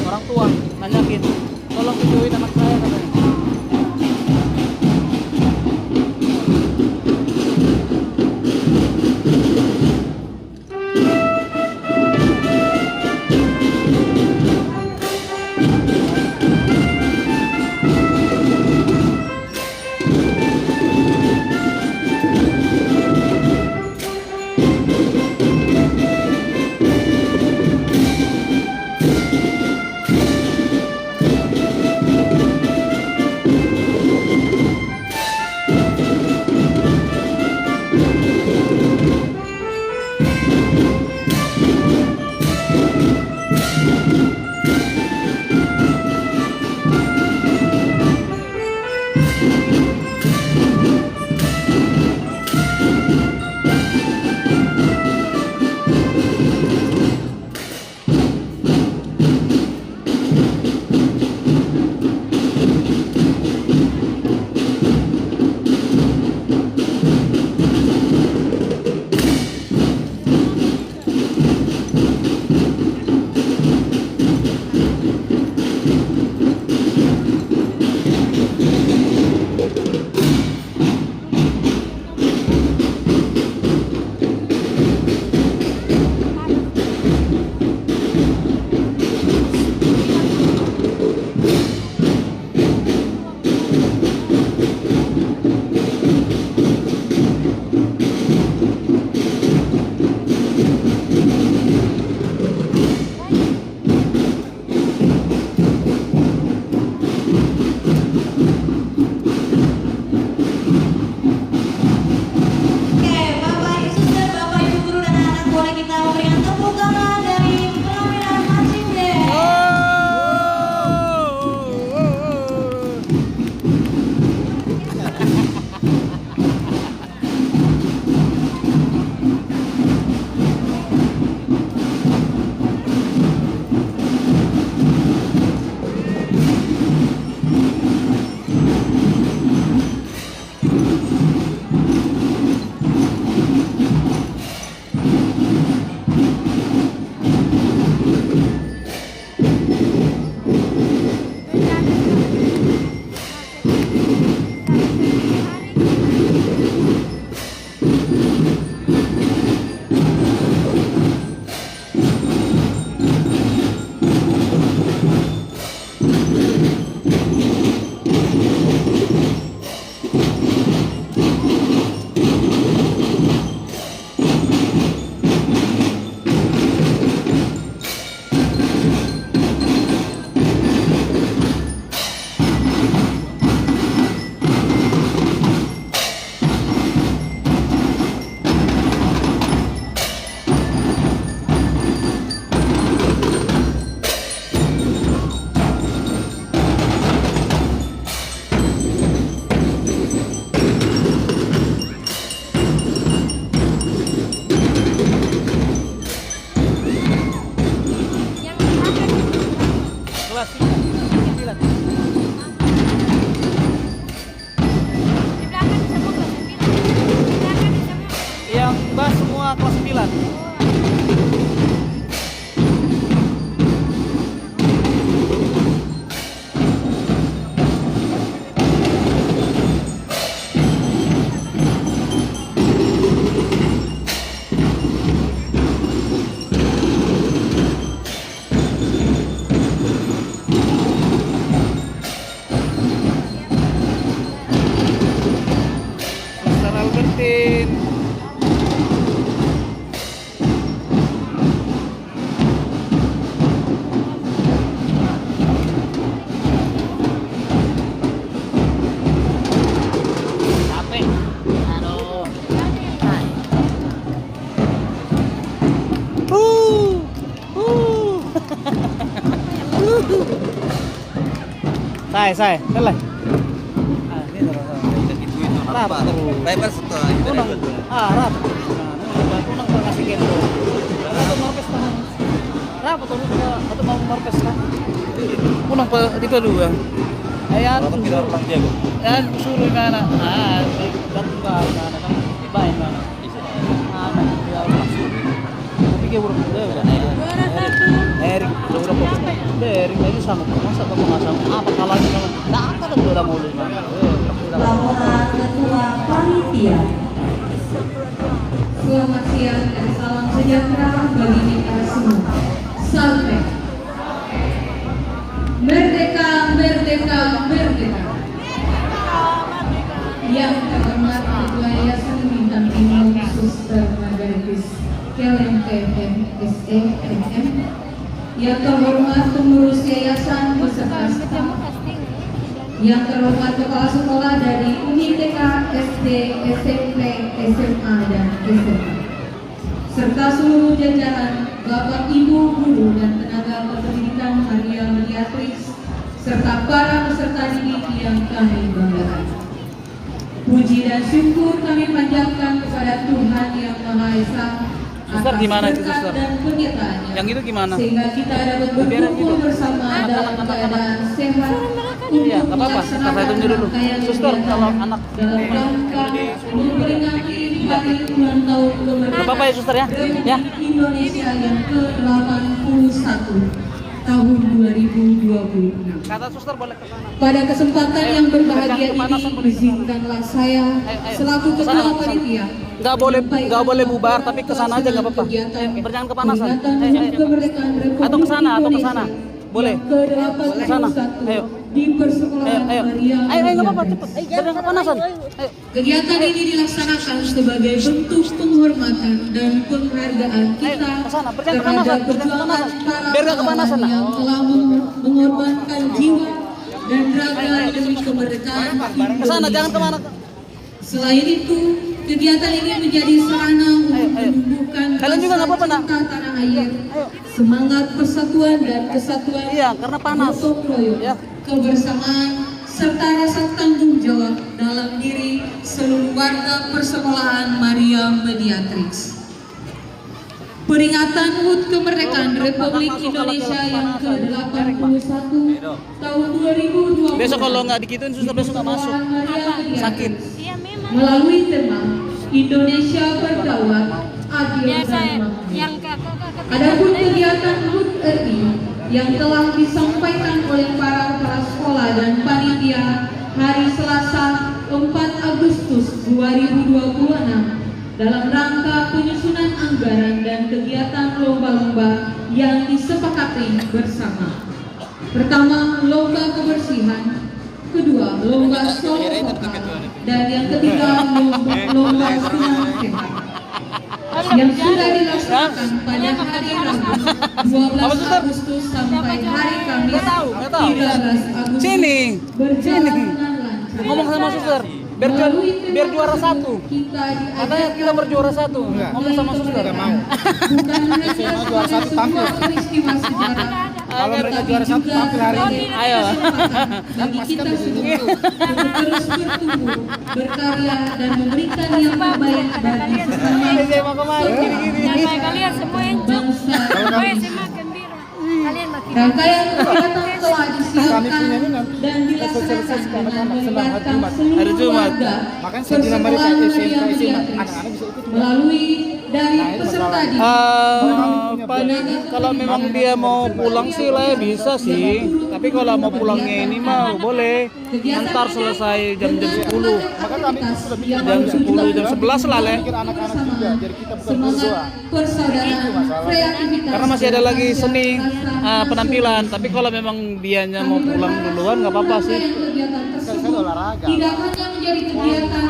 Orang tua nanyakin, tolong videoin anak saya katanya. Saya, telah. Apa? Lebar setelah itu. Rap. Unang kasih kendo. Atau marpes tangan. Rap atau mau marpes lah. Unang pa di pa dua. Ayan. Atau tidak orang jago. Ayan, suruh mana? Datang mana? Ibain mana? Dia langsung. Tapi dia urut dia. sharing aja sama masa kamu nggak sama apa kalahnya sama nggak ada tuh udah mau lima Bapak Ketua Panitia. Selamat siang dan salam sejahtera bagi kita semua. Sampai merdeka, merdeka, merdeka. Yang terhormat Ketua Yayasan Bintang Timur Suster Margaritis KLMPM SEMM, yang terhormat pengurus yayasan beserta staf, yang terhormat kepala sekolah dari UNITK, SD, SMP, SMA, dan SMA, serta seluruh jajaran Bapak, Ibu, guru, dan tenaga kependidikan Maria Mediatrix, serta para peserta didik yang kami banggakan. Puji dan syukur kami panjatkan kepada Tuhan Yang Maha Esa Suster, atas gimana itu, berkat Suster? dan penyertaannya. Yang itu gimana? Sehingga kita dapat berkumpul bersama dalam keadaan sehat Iya, untuk nggak apa-apa. Kita melaksanakan tunggu dulu. rangkaian Suster, kegiatan kalau anak dalam rangka memperingati hari ulang tahun kemerdekaan Nggak apa-apa ya, Suster, ya? Ya. Republik Indonesia yang ke-81 tahun 2026. Kata suster boleh ke sana. Pada kesempatan yang berbahagia Kepanasan ini, boleh ke sana. izinkanlah saya Ayo. selaku Ke sana, ketua ke sana. panitia Nggak boleh bubar, tapi ke sana aja nggak apa-apa. Jangan kepanasan. Ayo. Kemerdekaan Republik Atau ke sana, atau ke sana. Indonesia Boleh. yang ke-81 Ke sana. Ayo. di Persekolahan Ayo, Maria nggak apa-apa, Mediatrix. cepet. Jangan kepanasan. Ayo. Kegiatan ini dilaksanakan sebagai bentuk penghormatan dan penghargaan kita Ayo, ke sana. Jangan kepanasan, terhadap jangan perjuangan kepanasan. para Biar nggak kepanasan, pahlawan nak. yang telah mengorbankan jiwa dan raga demi kemerdekaan Ke sana, jangan kemana. Selain itu, kegiatan ini menjadi sarana untuk Ayo. menumbuhkan Kalian juga nggak apa-apa, nak. cinta tanah air, semangat persatuan dan kesatuan, Iya, karena panas. gotong royong, Ya. kebersamaan, serta rasa tanggung jawab dalam diri seluruh warga Persekolahan Maria Mediatrix. Peringatan HUT Kemerdekaan Republik Indonesia yang ke-81 tahun 2020 Besok kalau nggak dikituin suster besok nggak masuk. Sakit. melalui tema Indonesia Berdaulat, Adil dan Makmur. Adapun kegiatan HUT RI yang telah disampaikan oleh para kepala sekolah dan panitia hari Selasa 4 Agustus 2026 dalam rangka penyusunan anggaran dan kegiatan lomba-lomba yang disepakati bersama. Pertama, lomba kebersihan. Kedua, lomba solo vokal. Dan yang ketiga, lomba senam sehat. Yang sudah dilaksanakan pada hari Rabu 12 Agustus sampai hari Kamis 13 Agustus Sini. berjalan dengan lancar. Ngomong sama suster. Biar juara satu. Katanya kita berjuara satu. Ngomong sama suster. Nggak mau. Bukan hanya juara satu tampil. peristiwa sejarah, Kalau mereka juara satu tampil hari ini. Ayo. bagi kita semua untuk terus bertumbuh, berkarya dan memberikan yang terbaik bagi sesama Saya mau kemarin gini-gini. Kalian semua yang bangsa. semua gembira. Kalian makin Rangkaian kegiatan telah disiapkan dan dilaksanakan dengan melibatkan seluruh Hari Jumat. warga Makanya saya bilang mereka Persekolahan SMK, Maria SMA, Mediatrix anak-anak bisa ikut. melalui dari peserta didik. Kalau memang dia mau pulang sih lah ya bisa sih. Tapi kalau mau pulangnya ini mah boleh. Ntar selesai jam-jam 10. Jam 10, jam 11 lah le. Anak-anak juga, jadi kita bukan Semangat berdua. persaudaraan, kreativitas, Karena masih ada lagi seni penampilan. Tapi kalau memang dianya mau pulang duluan nggak apa-apa sih. Kegiatan tersebut tidak hanya menjadi kegiatan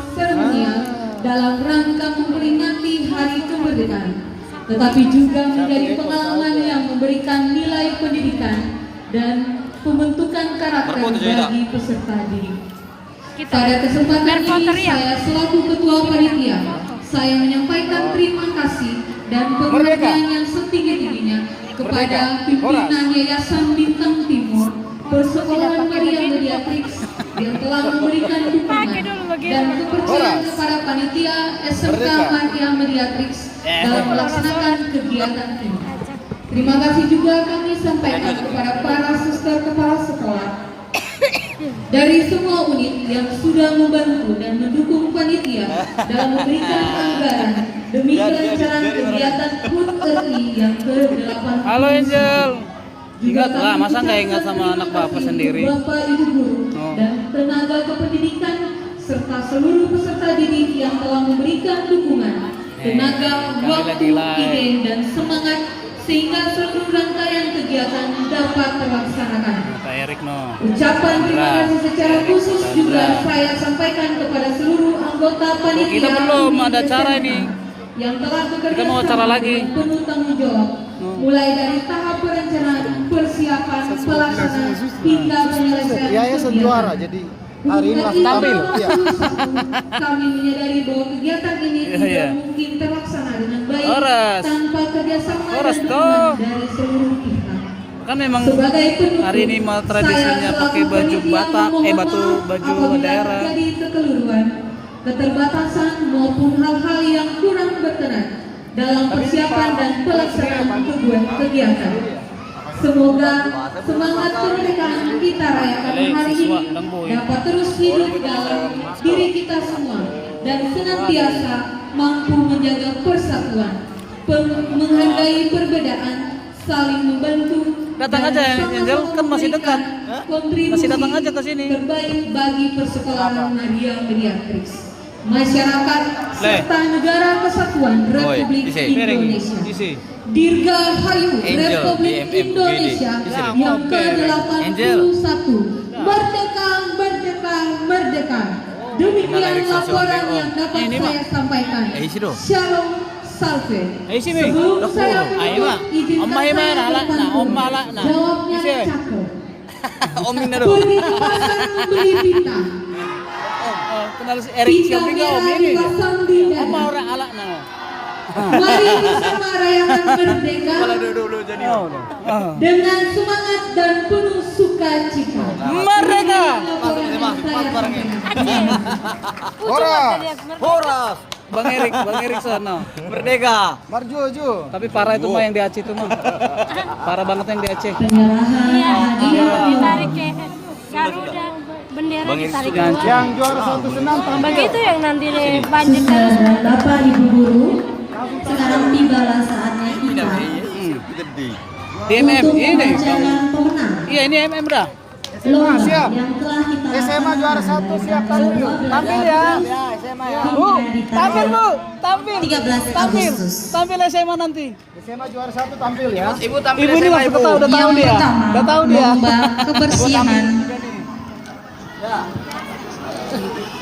seremonial dalam rangka memperingati Hari Kemerdekaan, tetapi juga menjadi pengalaman yang memberikan nilai pendidikan dan pembentukan karakter bagi peserta didik. Pada kesempatan ini saya selaku ketua panitia, saya menyampaikan terima kasih dan penghargaan yang setinggi-tingginya kepada pimpinan Yayasan Bintang Timur Persekolahan Maria Mediatrix yang telah memberikan dukungan dan kepercayaan kepada panitia SMK Maria Mediatrix dalam melaksanakan kegiatan ini. Terima kasih juga kami sampaikan kepada para suster kepala sekolah dari semua unit yang sudah membantu dan mendukung panitia dalam memberikan anggaran demi kelancaran kegiatan HUT RI yang ke-81. Halo Angel. Ingat lah, masa nggak ingat sama anak bapak sendiri? Bapak Ibu guru dan tenaga kependidikan serta seluruh peserta didik yang telah memberikan dukungan, tenaga, waktu, ide, dan semangat sehingga seluruh rangkaian kegiatan dapat terlaksanakan. Pak Erik Ucapan terima kasih secara khusus juga saya sampaikan kepada seluruh anggota panitia. Kita belum ada cara ini. Yang telah bekerja Kita mau acara sama lagi. dengan penuh tanggung jawab, mulai dari tahap perencanaan, persiapan, pelaksanaan hingga penyelesaian Yayasan juara, jadi hari ini langsung tampil. Iya. Kami menyadari bahwa kegiatan ini tidak mungkin terlaksana dengan baik tanpa kerjasama dan dukungan dari seluruh pihak. Kan memang Sebagai penutup, hari ini mah tradisinya saya pakai selaku baju panitia Batak, memohon baju apabila daerah. terjadi kekeliruan, keterbatasan maupun hal-hal yang kurang berkenan dalam persiapan dan pelaksanaan kegiatan. Semoga semangat kemerdekaan kita rayakan hari ini dapat terus hidup dalam diri kita semua dan senantiasa mampu menjaga persatuan, menghargai perbedaan, saling membantu. Datang aja, Angel, kan masih dekat. Masih datang aja ke sini. Terbaik bagi persekolahan Nadia Mediatrix, masyarakat serta negara kesatuan Republik Indonesia. Dirgahayu Republik Indonesia yang ke-81. Merdeka, merdeka, merdeka. Demikian laporan yang dapat saya sampaikan. Shalom Salve. Sebelum saya menutup, izinkan saya bertanggung jawabnya Cako. Pergi ke pasar membeli pita. Kenal si Erik siapa enggak Om ini? Om orang alak Mari bersama rayakan merdeka dengan semangat dan penuh sukacita. Merdeka. Horas. Bang Erik sana. Merdeka. Marjo. Tapi parah itu mah yang di Aceh itu mah. Parah banget yang di Aceh. Penyerahan ditarik ke Garuda, bendera ditarik keluar. Yang juara satu senam tampil. Begitu yang nanti banjir terus. Bapak Ibu guru, sekarang tibalah saatnya kita Di MM untuk ini. membacakan pemenang Iya ini MM dah. lomba siap. yang telah kita SMA juara satu siap tampil. Tampil ya. Bu, tampil Bu, tampil. 13 Agustus. Tampil SMA nanti. SMA juara satu tampil ya. Ibu ini langsung udah tahu Yang dia. pertama, Udah tahu dia. lomba kebersihan.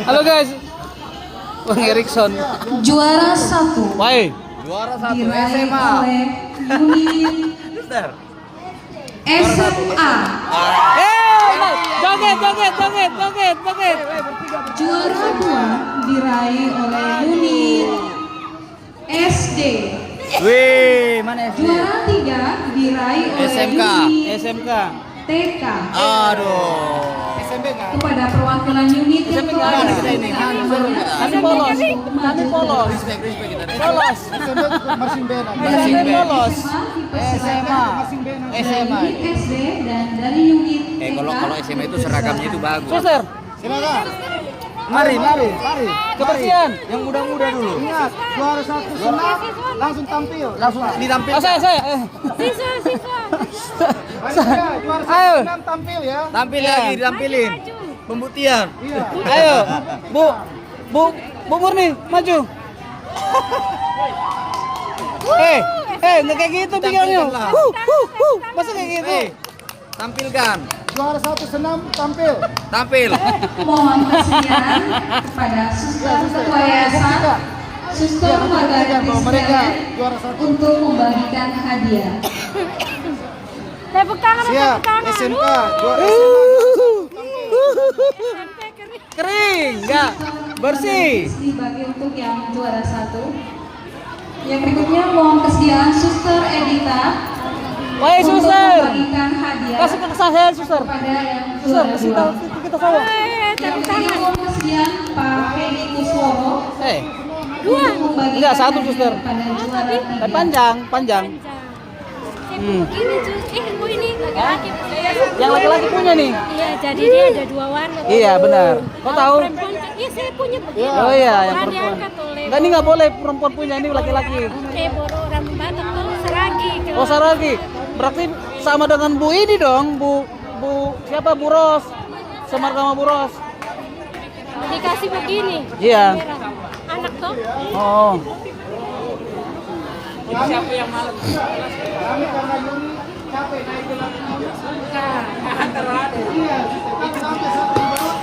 Halo guys. Bang Erikson. Juara 1 Baik. Juara satu diraih SMA. oleh unit SMA. Joget. Juara 2 diraih oleh unit SD. Wih, mana SD? Juara 3 diraih oleh unit SMK. TK. Aduh. Kepada perwakilan unit yang SMP telah nggak ada kita ini. Kami polos. Polos. Marching band. Polos. SMA. unit SD dan dari unit TK. Kalau SMA itu seragamnya itu bagus. Suster, Silakan. Mari. kebersihan. Yang muda-muda dulu. Ingat, juara satu senam langsung tampil. Langsung ditampil. Oh, saya. Siswa. Juara satu senam tampil ya. Tampil lagi, ditampilin. Pembuktian. Iya. Ayo, Bu Murni, maju. Nggak kayak gitu tinggalnya. Masa kayak gitu? Tampilkan. Juara satu senam tampil. Tampil. Mohon kesediaan kepada suster ketua yayasan, suster Margaret mereka juara satu. untuk membagikan hadiah. Tepuk tangan, Siap. tepuk tangan. SMK juara SMA. Kering, nggak bersih. Dibagi untuk yang juara 1. Yang berikutnya mohon kesediaan suster Edita Woi untuk suster, membagikan hadiah kasih ke saya suster. kepada yang Suster, juara kasih 2. tahu kita tahu. Yang ketiga mohon kesediaan Pak Hedi Kuswono untuk membagikan Enggak, satu, hadiah suster. kepada juara 3. Panjang. Ini Bu ini laki-laki. Yang laki-laki punya nih. Iya, jadi dia ada 2 warna. Iya benar. Kau tahu? Perempuan, iya saya punya begitu. Oh iya, yang Orang perempuan. diangkat oleh Enggak, ini nggak boleh perempuan punya, ini laki-laki. Boro orang Batak tuh Saragi. Oh saragi. Berarti sama dengan Bu ini dong, Bu siapa Bu Ros? Semargama Bu Ros. Dikasih begini. Iya. Anak toh. Oh. Siapa yang malam? Kami karena Yuni capek naik ke iya, itu sampai satu di bawah.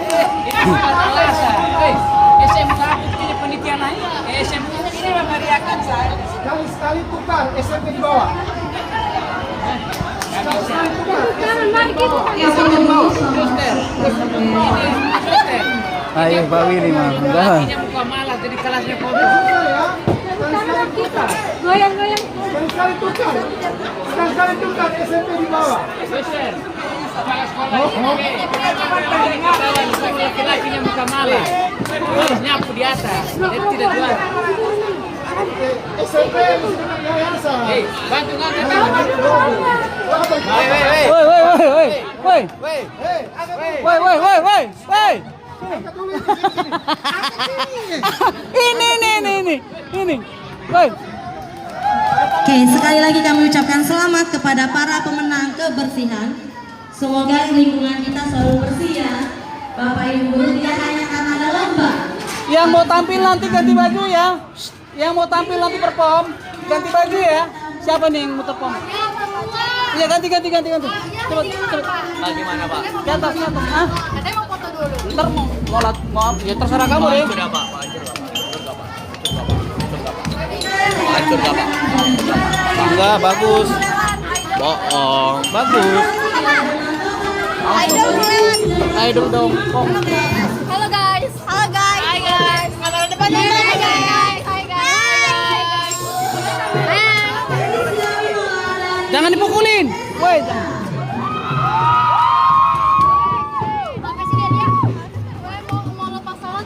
SMK punya penitia lain. SMK ini memeriahkan saya. Sekali tukar SMP di bawah. Sekali tukar. Ayo Pak Willy mah. Udah. Muka malah jadi kelasnya foto. Goyang-goyang. Sekali tukar. Sekali tukar SMP di bawah. Kepala sekolah laki-lakinya muka malah. Harus nyapu di atas. Dia tidak jual. SMP yayasan. Bantu ngangkat. Woi. Ini. Woi. Oke, sekali lagi kami ucapkan selamat kepada para pemenang kebersihan. Semoga lingkungan kita selalu bersih ya. Bapak Ibu guru, tidak hanya karena ada lomba. Yang mau tampil nanti ganti baju ya. Yang mau tampil nanti perform ganti baju ya. Siapa nih yang mau perform? Iya ganti. Coba. Gimana Pak? Di atas. Ah? Katanya mau foto dulu. Ntar mau ya terserah kamu deh. Sudah Pak, hancur gak Pak? Enggak, bagus. Bohong. Bagus. Ayo dong. Kok. Halo guys. Hai guys. Kamera depannya. Hai guys. Jangan dipukulin. Woi, jangan. Makasih dia. Gue mau lepas salat.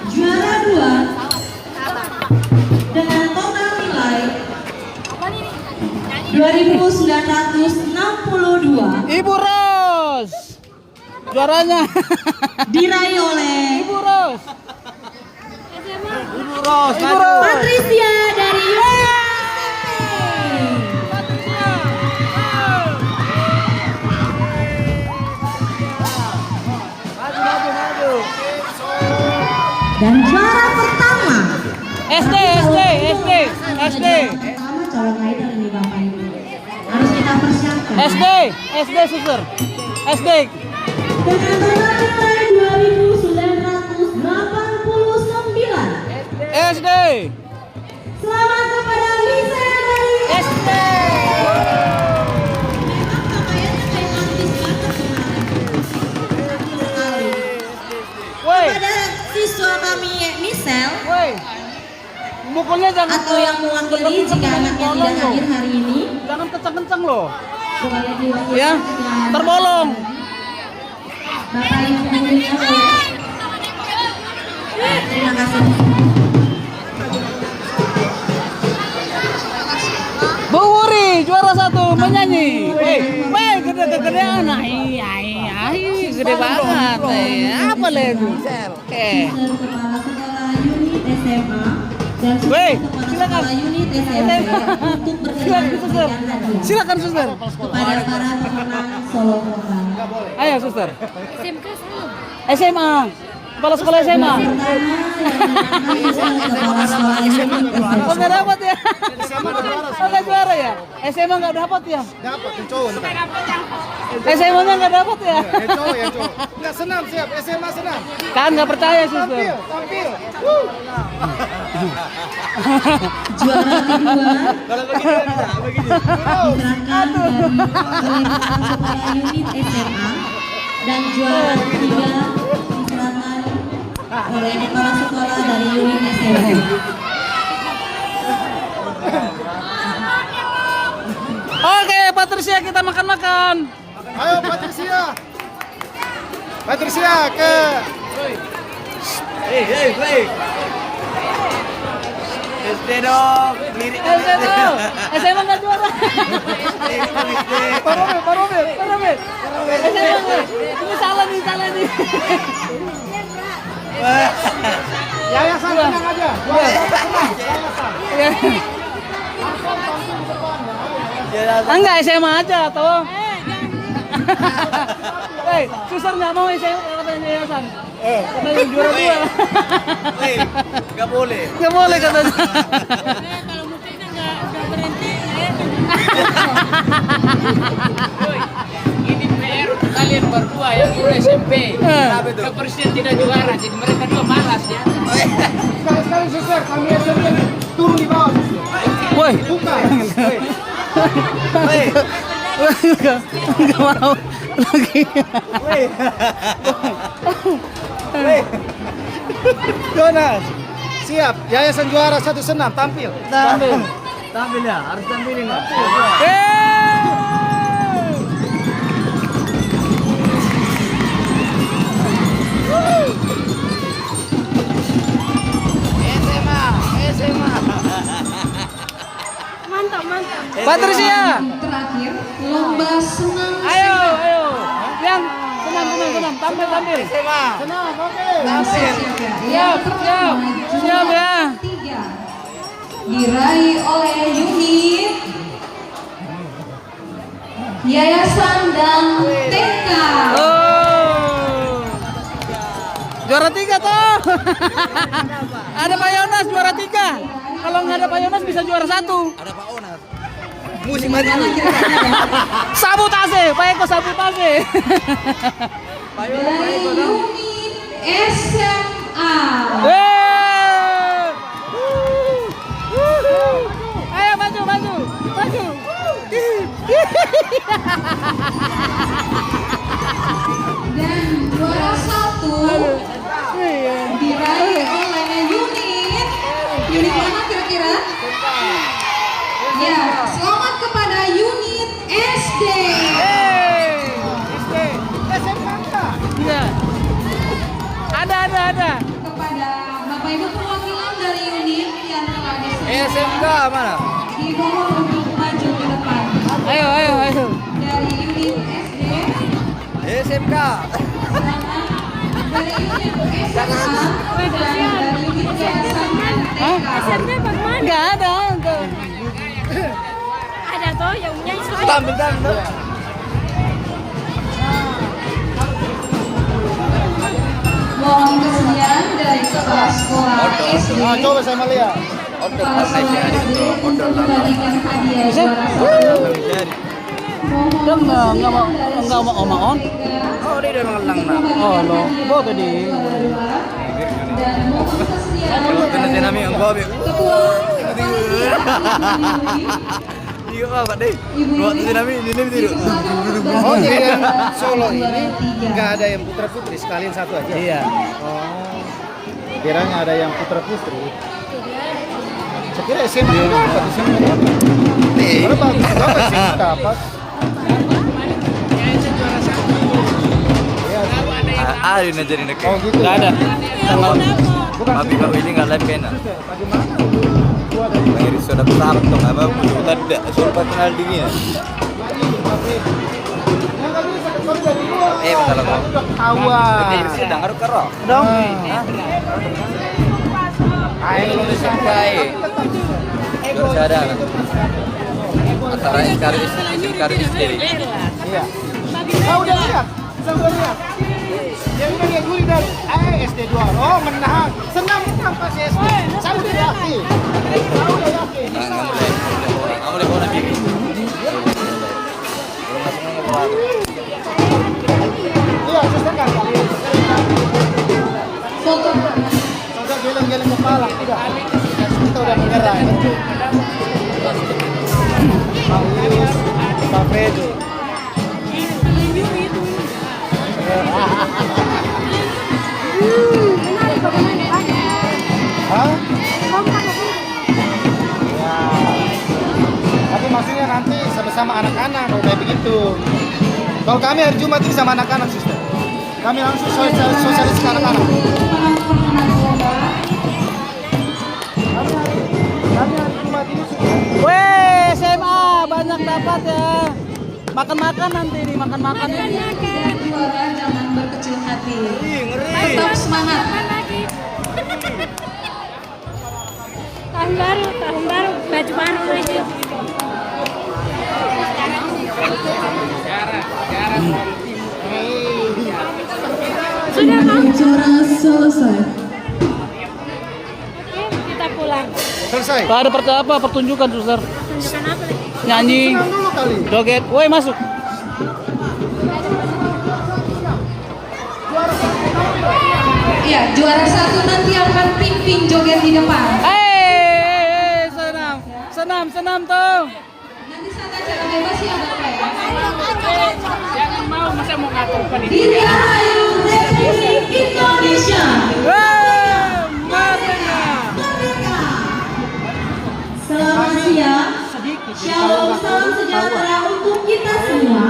Juara 2 dengan total nilai 2.962 Ibu Ros. Juaranya diraih oleh Ibu Ros. Patricia dari USA. Maju. Dan juara pertama SD. pertama calon idol ini Bapak Ibu. Harus kita persiapkan. SD suster. SD. Dengan total nilai 2.989. SD. Selamat kepada Lisa dari SD. Woi, Kepada siswa kami Michelle woi. Mukulnya jangan atau yang mewakili jika anaknya tidak hadir hari ini, Jangan kencang-kencang loh. boleh diwakili Ya, dengan terbolong. Bapak Ibu gurunya boleh. terima kasih. Bu Wuri juara 1 menyanyi. Gede-gedean. Ai, gede banget. Apa lagu? Kepala sekolah unit SMA dan Weh, kepala silakan. sekolah unit SMP untuk berkenan memberikan hadiah Silakan suster. kepada para pemenang solo vokal. Ayo suster. SMK sama. SMA. Kepala sekolah SMA. Pertama yang kepala sekolah unit SMP. Oh, nggak dapat ya? Oh, nggak juara ya? SMA nggak dapat ya? Dapat yang cowok. SMA-nya nggak dapat ya? Yang cowok. Enggak senam siap, SMA senam. Kan nggak percaya suster. Tampil. Juara kedua Kalau begini. diserahkan dari Kepala sekolah unit SMA dan juara ketiga diserahkan oleh kepala sekolah dari unit SMP. Oke, Patricia kita makan-makan. Ayo Patricia. Patricia ke Hei. SD dong. Lirik. SMA nggak juara. Paromil. SMA nggak. Ini salah nih. yayasan tenang aja. Yayasan. Iya. Ya Enggak, SMA aja toh. Hei, susah nggak mau SMA katanya yayasan. Katanya juara 2. Nggak boleh. Nggak boleh katanya. Kalau musiknya nggak berhenti ya. Ini PR untuk kalian berdua yang udah SMP. Kebersihan tidak juara, jadi mereka dua malas ya. Sekali-sekali suster, kami SMP turun di bawah. Woi. Bukan. Nggak mau lagi. Jonas, siap. Yayasan juara 1 senam, tampil. Tampil ya, harus tampilin ya. Mantap. Patricia. Terakhir, lomba senam. Ayo. Yang senam. Tampil. Senam, oke. Yang pertama, Siap ya. 3 diraih oleh unit Yayasan dan TK. Juara 3 toh. Ada Pak Yonas juara 3. Kalau nggak ada Pak Yonas bisa juara 1. Ada Pak Onas. Musim maju. Sabotase, Pak Eko sabotase. Dari unit SMA. Ayo maju. Dan juara 1 diraih oleh unit mana kira-kira? Ya, selamat kepada unit SD. Iya. Ada. Kepada Bapak Ibu perwakilan dari unit yang telah SMK mana? dimohon untuk maju ke depan. Ayo. Dari unit SD. SMK. Dari unit SMA dan dari unit Yayasan dan TK. Asalnya bagaimana? Nggak ada. Ada toh yang punya isu. Tampil. Mohon kesediaan dari kepala sekolah SD. Coba saya melihat. Kepala sekolah SD untuk membagikan hadiah juara 1. Udah nggak mau on. Oh, dia udah ngelang nak. Oh lo, bawa tadi. Dan mohon kesediaan Kena dari nami yang gua ambil. Ketua Iya Pak deh. Buat nami ini tidur. Oh, jadi yang Solo ini nggak ada yang putra putri, sekalian satu aja. Iya. Oh, kiranya ada yang putra putri. Saya kira SMA dapat, SMA dapat. Berapa SMA dapat? Ada yang jadi nak. Oh gitu. Nggak ada. Tapi kalau ini nggak live kena. Mengiris sudah besar tuh apa? Tidak sudah kenal diri ya. Masalah kau. Awas. Sedang harus kerok. Dong. Ayo Indonesia kai. Bersadar. Antara iskari istri. Iya. Udah lihat. Yang udah gurih dari SD 2. Oh, menang. Senang pas SD. Saya udah yakin. Nggak boleh orang bikin. Iya, suster kan. foto. Sudah geleng-geleng kepala. Udah. Kita udah menyerah. Pak Fredo. Hah? Ya. Tapi maksudnya nanti sama-sama anak-anak kalau kayak begitu. Kalau kami hari Jumat ini sama anak-anak, sister. Kami langsung sosialis ke anak-anak. Kami hari Jumat ini Weh, SMA banyak dapat ya. Makan-makan nanti nih, makan-makan ini. Juara jangan berkecil hati. Ngeri. Tetap semangat. Tahun baru, baju baru aja. Acara selesai. Kita pulang. Selesai. Pak, ada pertunjukan, suster. Tunjukkan apa nih? Nyanyi, Senang dulu kali. joget. Woi, masuk. Ya, juara 1 nanti akan pimpin joget di depan. Senam tuh. Nanti saat acara bebas ya Bapak ya. Jangan mau, masa mau ngatur panitia. Dirgahayu Republik Indonesia. Merdeka. Selamat siang. Shalom, salam sejahtera untuk kita semua.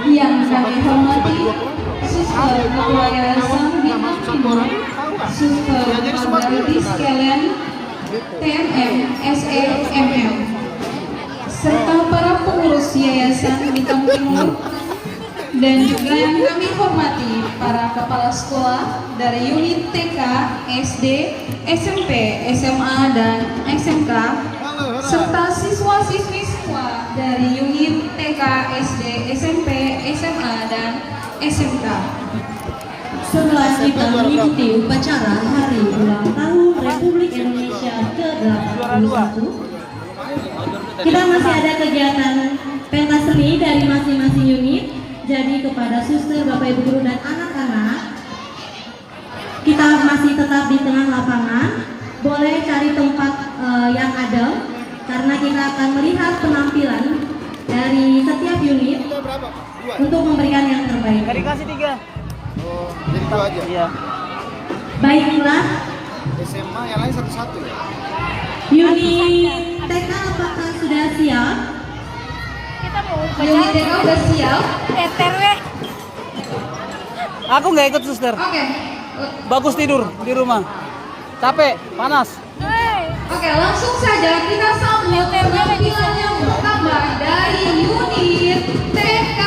Yang kami hormati Suster Ketua Yayasan Bina Timur, Suster Margariti sekalian TMM, SEMM, serta para pengurus Yayasan Bintang Timur, dan juga yang kami hormati para kepala sekolah dari unit TK, SD, SMP, SMA, dan SMK, serta siswa-siswi semua dari unit TK, SD, SMP, SMA, dan SMK. Setelah kita mengikuti upacara Hari Ulang Tahun Republik Indonesia ke-81, kita masih ada kegiatan pentas seni dari masing-masing unit. Jadi kepada suster, bapak ibu guru dan anak-anak, kita masih tetap di tengah lapangan. Boleh cari tempat yang adem, karena kita akan melihat penampilan dari setiap unit untuk memberikan yang terbaik. Gak dikasih 3. Oh, jadi 2 aja. Iya. Baiklah, SMA yang lain satu-satu ya. unit TK apakah sudah siap? Kita mau Unit TK udah siap? TRW. Aku nggak ikut, suster. Oke. Bagus tidur di rumah. Capek, panas. Oke, langsung saja kita sambut penampilan yang pertama dari unit TK.